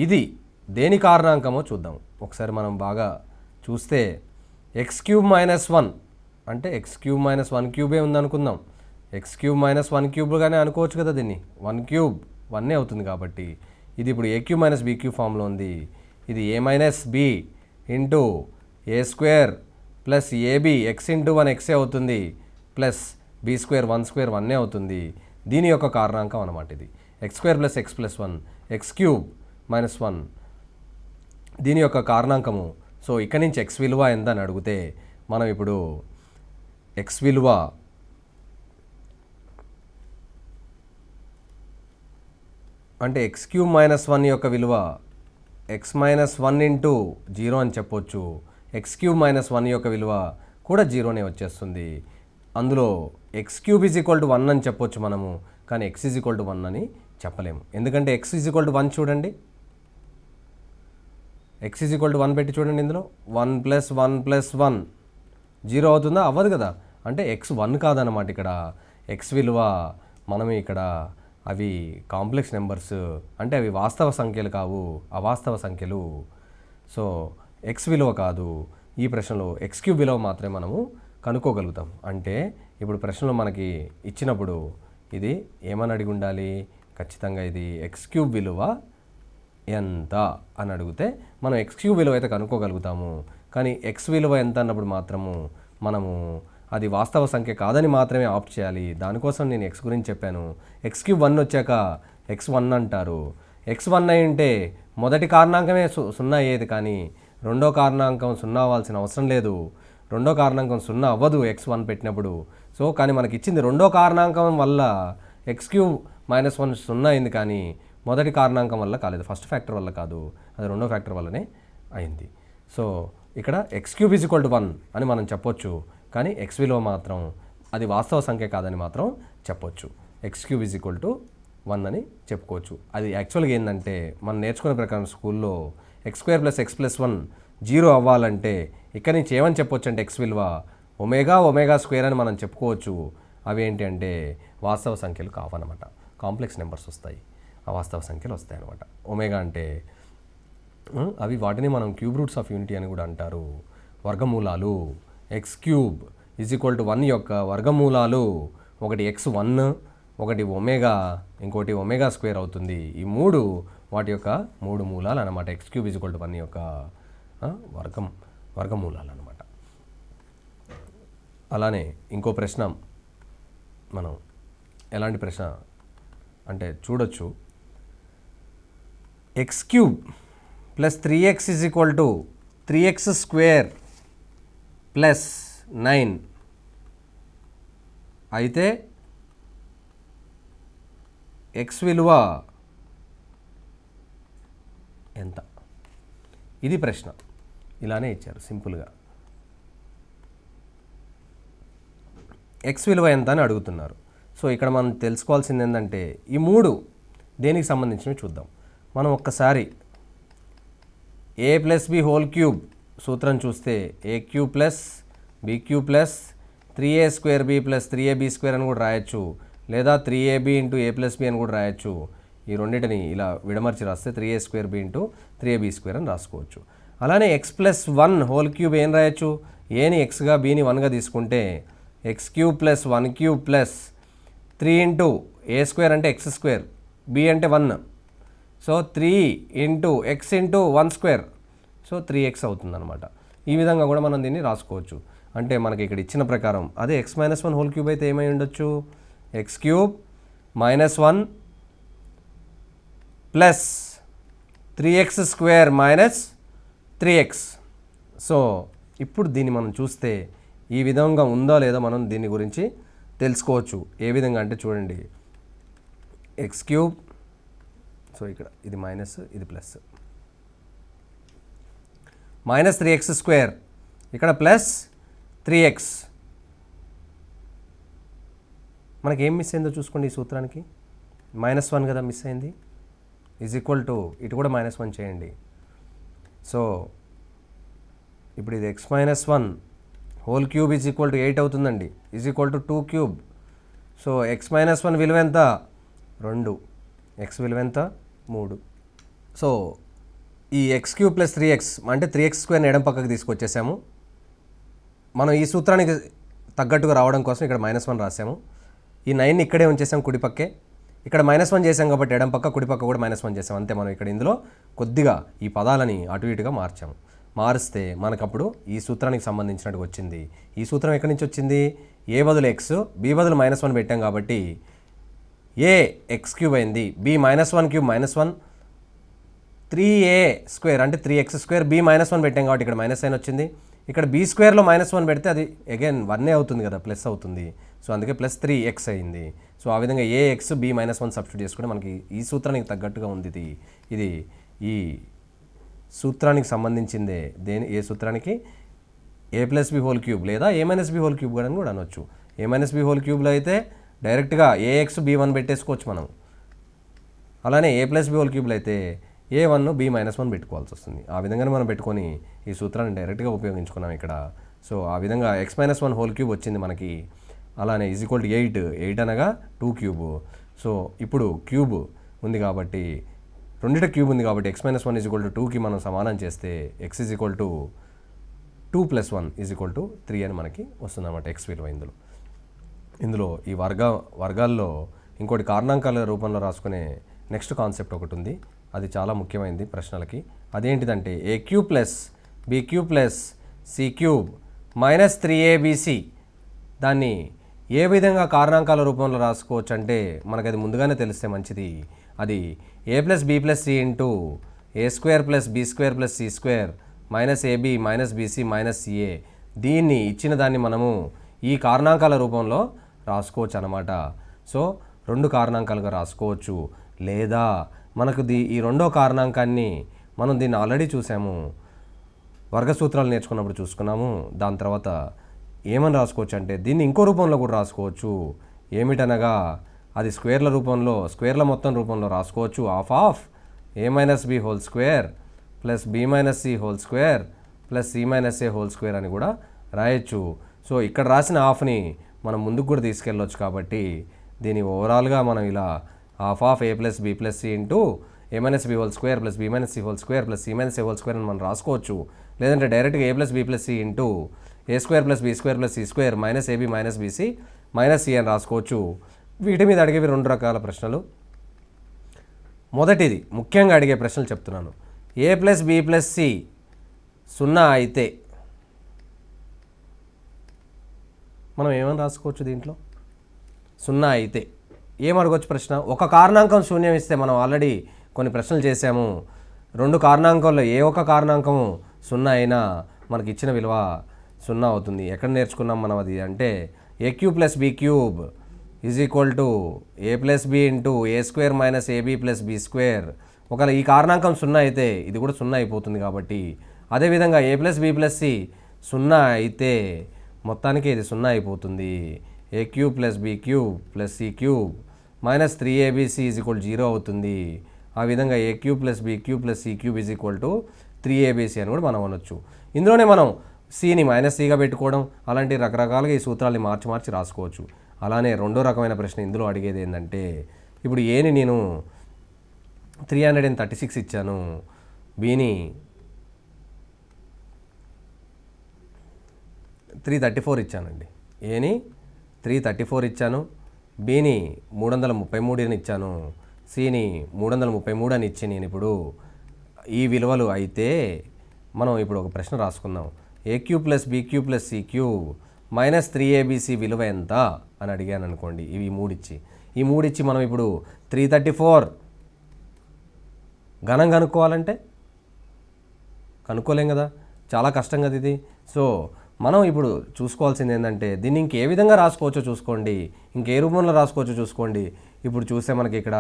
ఇది దేని కారణాంకమో చూద్దాం. ఒకసారి మనం బాగా చూస్తే ఎక్స్ క్యూబ్ -1 అంటే ఎక్స్ క్యూబ్ -1 క్యూబే ఉందనుకుందాం. ఎక్స్ క్యూబ్ -1 క్యూబ్గానే అనుకోవచ్చు కదా, దీన్ని 1 క్యూబ్ 1 అవుతుంది. కాబట్టి ఇది ఇప్పుడు A cube minus B cube ఫామ్లో ఉంది. ఇది A minus B into A square plus AB X into 1 ఎక్సే అవుతుంది ప్లస్ బీ స్క్వేర్ 1 స్క్వేర్ 1 అవుతుంది. దీని యొక్క కారణాంకం అన్నమాట ఇది. X square plus x plus 1 X cube -1 దీని యొక్క కారణాంకము. సో ఇక్కడ నుంచి ఎక్స్ విలువ ఎంత అని అడిగితే మనం ఇప్పుడు ఎక్స్ విలువ అంటే ఎక్స్ క్యూబ్ -1 యొక్క విలువ ఎక్స్ -1 ఇంటూ 0 అని చెప్పొచ్చు. ఎక్స్ క్యూబ్ -1 యొక్క విలువ కూడా 0నే వచ్చేస్తుంది. అందులో X cube is equal to 1 అని చెప్పొచ్చు మనము, కానీ ఎక్స్ ఈజ్ ఈక్వల్ టు 1 అని చెప్పలేము. ఎందుకంటే ఎక్స్ ఈజ్ ఈక్వల్ టు 1 చూడండి, ఎక్స్ ఈజ్ ఈక్వల్ టు 1 పెట్టి చూడండి. ఇందులో 1 + 1 + 1 0 అవుతుందా? అవ్వదు కదా. అంటే ఎక్స్ 1 కాదన్నమాట. ఇక్కడ ఎక్స్ విలువ మనం ఇక్కడ అవి కాంప్లెక్స్ నెంబర్స్, అంటే అవి వాస్తవ సంఖ్యలు కావు, అవాస్తవ సంఖ్యలు. సో ఎక్స్ విలువ కాదు. ఈ ప్రశ్నలో ఎక్స్ క్యూబ్ విలువ మాత్రమే మనము కనుక్కోగలుగుతాం. అంటే ఇప్పుడు ప్రశ్నలో మనకి ఇచ్చినప్పుడు ఇది ఏమని అడిగి ఉండాలి? ఖచ్చితంగా ఇది ఎక్స్ క్యూబ్ విలువ ఎంత అని అడిగితే మనం ఎక్స్ క్యూబ్ విలువ అయితే కనుక్కోగలుగుతాము. కానీ ఎక్స్ విలువ ఎంత అన్నప్పుడు మాత్రము మనము అది వాస్తవ సంఖ్య కాదని మాత్రమే ఆప్ట్ చేయాలి. దానికోసం నేను ఎక్స్ గురించి చెప్పాను. ఎక్స్ క్యూబ్ 1 వచ్చాక ఎక్స్ 1 అంటారు. ఎక్స్ 1 అయి ఉంటే మొదటి కారణాంకమే 0 అయ్యేది, కానీ రెండో కారణాంకం 0 అవ్వాల్సిన అవసరం లేదు. రెండో కారణాంకం 0 అవ్వదు ఎక్స్ 1 పెట్టినప్పుడు. సో కానీ మనకి ఇచ్చింది రెండో కారణాంకం వల్ల ఎక్స్ క్యూబ్ -1 0 అయింది, కానీ మొదటి కారణాంకం వల్ల కాలేదు. ఫస్ట్ ఫ్యాక్టర్ వల్ల కాదు, అది రెండో ఫ్యాక్టర్ వల్లనే అయింది. సో ఇక్కడ X cube is equal to 1 అని మనం చెప్పొచ్చు, కానీ ఎక్స్ విలువ మాత్రం అది వాస్తవ సంఖ్య కాదని మాత్రం చెప్పొచ్చు. X cube is equal to 1 అని చెప్పుకోవచ్చు. అది యాక్చువల్గా ఏంటంటే మనం నేర్చుకునే ప్రకారం స్కూల్లో X square plus x plus 1 0 అవ్వాలంటే ఇక్కడ నుంచి ఏమని చెప్పొచ్చు అంటే ఎక్స్ విలువ ఒమేగా స్క్వేర్ అని మనం చెప్పుకోవచ్చు. అవి ఏంటి అంటే వాస్తవ సంఖ్యలు కావన్నమాట, కాంప్లెక్స్ నెంబర్స్ వస్తాయి, అవాస్తవ సంఖ్యలు వస్తాయి అన్నమాట. ఒమేగా అంటే అవి వాటిని మనం క్యూబ్ రూట్స్ ఆఫ్ యూనిటీ అని కూడా అంటారు. వర్గమూలాలు X cube is equal to 1 యొక్క వర్గమూలాలు ఒకటి x1, ఒకటి ఒమేగా, ఇంకోటి ఒమేగా స్క్వేర్ అవుతుంది. ఈ మూడు వాటి యొక్క 3 మూలాలు అన్నమాట. X cube is equal to 1 యొక్క వర్గమూలాలు అన్నమాట. అలానే ఇంకో ప్రశ్న మనం ఎలాంటి ప్రశ్న అంటే చూడొచ్చు. X cube plus 3x is equal to 3x square plus 9 అయితే ఎక్స్ విలువ ఎంత? ఇది ప్రశ్న. ఇలానే ఇచ్చారు సింపుల్గా. ఎక్స్ విలువ ఎంత అని అడుగుతున్నారు. సో ఇక్కడ మనం తెలుసుకోవాల్సింది ఏంటంటే ఈ మూడు దేనికి సంబంధించినవి చూద్దాం. మనం ఒక్కసారి A plus B whole cube సూత్రం చూస్తే A cube plus B cube plus 3a square B plus 3ab square అని కూడా రాయొచ్చు, లేదా 3ab ఇంటూ ఏ ప్లస్ బి అని కూడా రాయొచ్చు. ఈ రెండింటిని ఇలా విడమర్చి రాస్తే 3a square B into 3ab square అని రాసుకోవచ్చు. అలానే ఎక్స్ ప్లస్ 1 హోల్ క్యూబ్ ఏం రాయొచ్చు? ఏని ఎక్స్గా బీని 1గా తీసుకుంటే X cube plus 1 cube plus 3 into ఏ స్క్వేర్ అంటే ఎక్స్ స్క్వేర్, బి అంటే 1, so 3 into X into 1 square, so 3x అవుతుందన్నమాట. ఈ విధంగా కూడా మనం దీన్ని రాసుకోవచ్చు. అంటే మనకి ఇక్కడ ఇచ్చిన ప్రకారం అదే x - 1 హోల్ క్యూబ్ అయితే ఏమై ఉండొచ్చు? X cube -1 plus 3x square minus 3x. So ఇప్పుడు దీన్ని మనం చూస్తే ఈ విధంగా ఉందో లేదో మనం దీని గురించి తెలుసుకోవచ్చు. ఏ విధంగా అంటే చూడండి, ఎక్స్ క్యూబ్, సో ఇక్కడ ఇది మైనస్ ఇది ప్లస్, -3x స్క్వేర్, ఇక్కడ ప్లస్ 3x. మనకి ఏం మిస్ అయిందో చూసుకోండి. ఈ సూత్రానికి -1 కదా మిస్ అయింది, ఈజ్ ఈక్వల్ టు ఇటు కూడా -1 చేయండి. సో ఇప్పుడు ఇది x - 1 whole cube is equal to 8 అవుతుందండి, is equal to 2 cube. So x - 1 విలువ ఎంత? 2, x విలువ ఎంత? 3. సో ఈ ఎక్స్ క్యూబ్ ప్లస్ 3x అంటే 3x స్క్వేర్ని ఎడం పక్కకు తీసుకొచ్చేసాము. మనం ఈ సూత్రానికి తగ్గట్టుగా రావడం కోసం ఇక్కడ -1 రాసాము. ఈ 9ని ఇక్కడే ఉంచేసాం కుడిపక్కే. ఇక్కడ -1 చేసాం కాబట్టి ఎడం పక్క, కుడిపక్క కూడా -1 చేసాం. అంతే. మనం ఇక్కడ ఇందులో కొద్దిగా ఈ పదాలని అటు ఇటుగా మార్చాము. మారిస్తే మనకప్పుడు ఈ సూత్రానికి సంబంధించినట్టుగా వచ్చింది. ఈ సూత్రం ఎక్కడి నుంచి వచ్చింది? ఏ బదులు ఎక్స్, బి బదులు -1 పెట్టాం కాబట్టి ఏ ఎక్స్ క్యూబ్ అయింది, బి -1 క్యూబ్ -1, 3a స్క్వేర్ అంటే 3x స్క్వేర్, బి -1 పెట్టాం కాబట్టి ఇక్కడ -1 వచ్చింది. ఇక్కడ బి స్క్వేర్లో -1 పెడితే అది అగైన్ 1 అవుతుంది కదా, ప్లస్ అవుతుంది. సో అందుకే ప్లస్ 3x అయింది. సో ఆ విధంగా ఏ ఎక్స్ బి -1 సబ్స్టిట్యూట్ చేసుకుంటే మనకి ఈ సూత్రానికి తగ్గట్టుగా ఉంది. ఇది ఈ సూత్రానికి సంబంధించిందే. ఏ సూత్రానికి? ఏ ప్లస్ బి హోల్ క్యూబ్ లేదా ఏ మైనస్ బి హోల్ క్యూబ్ అని కూడా అనొచ్చు. ఏ మైనస్ బి హోల్ క్యూబ్లో అయితే డైరెక్ట్గా ఏఎక్స్ బి1 పెట్టేసుకోవచ్చు మనం. అలానే ఏ ప్లస్ బి హోల్ క్యూబ్లో అయితే A1 B-1 పెట్టుకోవాల్సి వస్తుంది. ఆ విధంగానే మనం పెట్టుకొని ఈ సూత్రాన్ని డైరెక్ట్గా ఉపయోగించుకున్నాం ఇక్కడ. సో ఆ విధంగా x - 1 హోల్ క్యూబ్ వచ్చింది మనకి. అలానే ఈజ్ ఈక్వల్ టు 8 అనగా 2 క్యూబ్. సో ఇప్పుడు క్యూబ్ ఉంది కాబట్టి, రెండిట క్యూబ్ ఉంది కాబట్టి x - 1 ఈజ్ ఈక్వల్ టు 2కి మనం సమానం చేస్తే x is equal to 2 + 1 is equal to 3 అని మనకి వస్తుంది అన్నమాట x విలువ. ఇందులో ఈ వర్గాల్లో ఇంకోటి కారణాంకాల రూపంలో రాసుకునే నెక్స్ట్ కాన్సెప్ట్ ఒకటి ఉంది. అది చాలా ముఖ్యమైనది ప్రశ్నలకి. అదేంటిదంటే A cube plus B cube plus C cube minus 3abc. దాన్ని ఏ విధంగా కారణాంకాల రూపంలో రాసుకోవచ్చు అంటే మనకు అది ముందుగానే తెలిస్తే మంచిది. అది a plus B plus C into A square plus B square plus C square minus AB minus BC minus CA. దీన్ని ఇచ్చిన దాన్ని మనము ఈ కారణాంకాల రూపంలో రాసుకోవచ్చు అన్నమాట. సో 2 కారణాంకాలుగా రాసుకోవచ్చు. లేదా మనకు ఈ రెండో కారణాంకాన్ని మనం దీన్ని ఆల్రెడీ చూసాము, వర్గ సూత్రాలు నేర్చుకున్నప్పుడు చూసుకున్నాము. దాని తర్వాత ఏమని రాసుకోవచ్చు అంటే దీన్ని ఇంకో రూపంలో కూడా రాసుకోవచ్చు. ఏమిటనగా అది స్క్వేర్ల మొత్తం రూపంలో రాసుకోవచ్చు. Of a minus B whole square plus B minus C whole square plus C minus A whole square అని కూడా రాయొచ్చు. సో ఇక్కడ రాసిన హాఫ్ని మనం ముందుకు కూడా తీసుకెళ్ళవచ్చు. కాబట్టి దీని ఓవరాల్గా మనం ఇలా of A plus B plus C into A minus B whole square plus B minus C whole square plus C minus A whole square అని మనం రాసుకోవచ్చు. లేదంటే డైరెక్ట్గా A plus B plus C into A square plus B square plus C square minus AB minus BC minus C అని రాసుకోవచ్చు. వీటి మీద అడిగేవి 2 రకాల ప్రశ్నలు. మొదటిది ముఖ్యంగా అడిగే ప్రశ్నలు చెప్తున్నాను. ఏ ప్లస్ బి ప్లస్ సి 0 అయితే మనం ఏమని రాసుకోవచ్చు? దీంట్లో 0 అయితే ఏం అడగవచ్చు ప్రశ్న? ఒక కారణాంకం శూన్యం ఇస్తే మనం ఆల్రెడీ కొన్ని ప్రశ్నలు చేసాము. 2 కారణాంకాల్లో ఏ ఒక్క కారణాంకము 0 అయినా మనకి ఇచ్చిన విలువ 0 అవుతుంది. ఎక్కడ నేర్చుకున్నాం మనం అది అంటే ఏ cube plus B cube is equal to A plus B into A square minus AB plus B square. ఒకవేళ ఈ కారణాంకం సున్నా అయితే ఇది కూడా సున్నా అయిపోతుంది. కాబట్టి అదేవిధంగా A plus B plus C సున్నా అయితే మొత్తానికి ఇది సున్నా అయిపోతుంది. A cube plus B cube plus C cube minus 3abc is equal 0 అవుతుంది. ఆ విధంగా A cube plus B cube plus C cube is equal to 3abc అని కూడా మనం అనొచ్చు. ఇందులోనే మనం సిని మైనస్ సిగా పెట్టుకోవడం అలాంటి రకరకాలుగా ఈ సూత్రాన్ని మార్చి మార్చి రాసుకోవచ్చు. అలానే రెండో రకమైన ప్రశ్న ఇందులో అడిగేది ఏంటంటే, ఇప్పుడు ఏని నేను 336 ఇచ్చాను, బిని 334 ఇచ్చానండి. ఏని 334 ఇచ్చాను, బిని 333 అని ఇచ్చాను, సిని 333 అని ఇచ్చి నేను ఇప్పుడు ఈ విలువలు అయితే మనం ఇప్పుడు ఒక ప్రశ్న రాసుకుందాం. A cube plus B cube plus C cube minus 3abc విలువ ఎంత అని అడిగాను అనుకోండి. ఇవి ఈ మూడిచ్చి మనం ఇప్పుడు 334 ఘనం కనుక్కోవాలంటే కనుక్కోలేం కదా, చాలా కష్టం కదా ఇది. సో మనం ఇప్పుడు చూసుకోవాల్సింది ఏంటంటే దీన్ని ఇంకే విధంగా రాసుకోవచ్చో చూసుకోండి, ఇంకే రూపంలో రాసుకోవచ్చో చూసుకోండి. ఇప్పుడు చూస్తే మనకి ఇక్కడ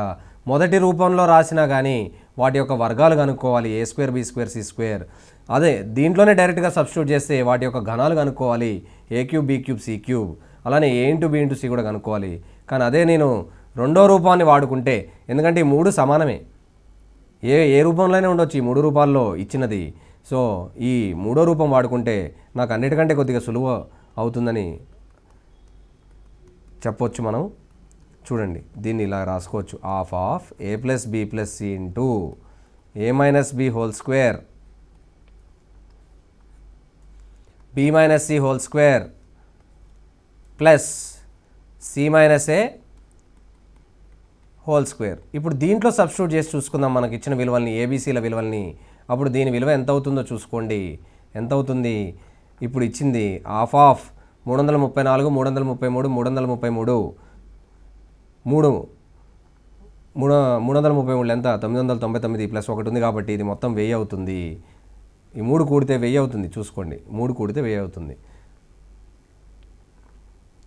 మొదటి రూపంలో రాసినా కానీ వాటి యొక్క వర్గాలు కనుక్కోవాలి, A square B square C square. అదే దీంట్లోనే డైరెక్ట్గా సబ్స్టిట్యూట్ చేస్తే వాటి యొక్క ఘనాలు కనుక్కోవాలి, A cube B cube C cube, అలానే A into B into C కూడా కనుక్కోవాలి. కానీ అదే నేను రెండో రూపాన్ని వాడుకుంటే, ఎందుకంటే ఈ మూడు సమానమే, ఏ రూపంలోనే ఉండొచ్చు ఈ మూడు రూపాల్లో ఇచ్చినది. సో ఈ మూడో రూపం వాడుకుంటే నాకు అన్నిటికంటే కొద్దిగా సులువు అవుతుందని చెప్పొచ్చు మనం. చూడండి దీన్ని ఇలా రాసుకోవచ్చు. Half of A plus B plus C into A minus B whole square B minus C whole square plus C minus A whole square. ఇప్పుడు దీంట్లో సబ్స్టిట్యూట్ చేసి చూసుకుందాం మనకి ఇచ్చిన విలువల్ని, ఏబీసీల విలువల్ని. అప్పుడు దీని విలువ ఎంత అవుతుందో చూసుకోండి. ఎంత అవుతుంది? ఇప్పుడు ఇచ్చింది హాఫ్ ఆఫ్ 334 333 333 333 ఎంత 999 ప్లస్ 1 ఉంది కాబట్టి ఇది మొత్తం 1000 అవుతుంది. ఈ 3 కూడితే 1000 అవుతుంది. చూసుకోండి 3 కూడితే 1000 అవుతుంది.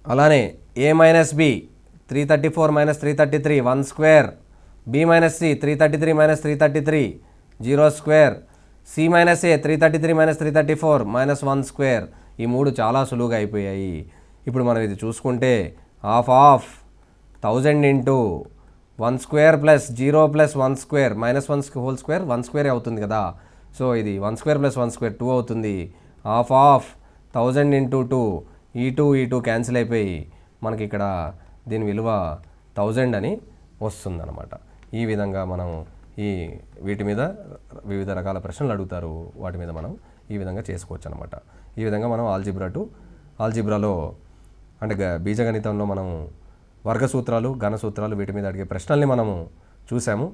అలానే A minus B 334 minus 333 1 square, B minus C 333 minus 333 0 square, C minus A 333 minus 334 minus 1 square. ఈ 3 చాలా సులువుగా అయిపోయాయి. ఇప్పుడు మనం ఇది చూసుకుంటే half of 1000 into 1 square plus 0 plus 1 square minus 1 whole square 1 square అవుతుంది కదా. సో ఇది 1 స్క్వేర్ ప్లస్ 1 స్క్వేర్ 2 అవుతుంది. హాఫ్ ఆఫ్ 1000 ఇంటూ 2 ఈ 2 క్యాన్సిల్ అయిపోయి మనకి ఇక్కడ దీని విలువ 1000 అని వస్తుందన్నమాట. ఈ విధంగా మనం వీటి మీద వివిధ రకాల ప్రశ్నలు అడుగుతారు, వాటి మీద మనం ఈ విధంగా చేసుకోవచ్చు అనమాట. ఈ విధంగా మనం ఆల్జిబ్రాలో అంటే బీజగణితంలో మనం వర్గ సూత్రాలు, ఘన సూత్రాలు వీటి మీద అడిగే ప్రశ్నల్ని మనము చూసాము.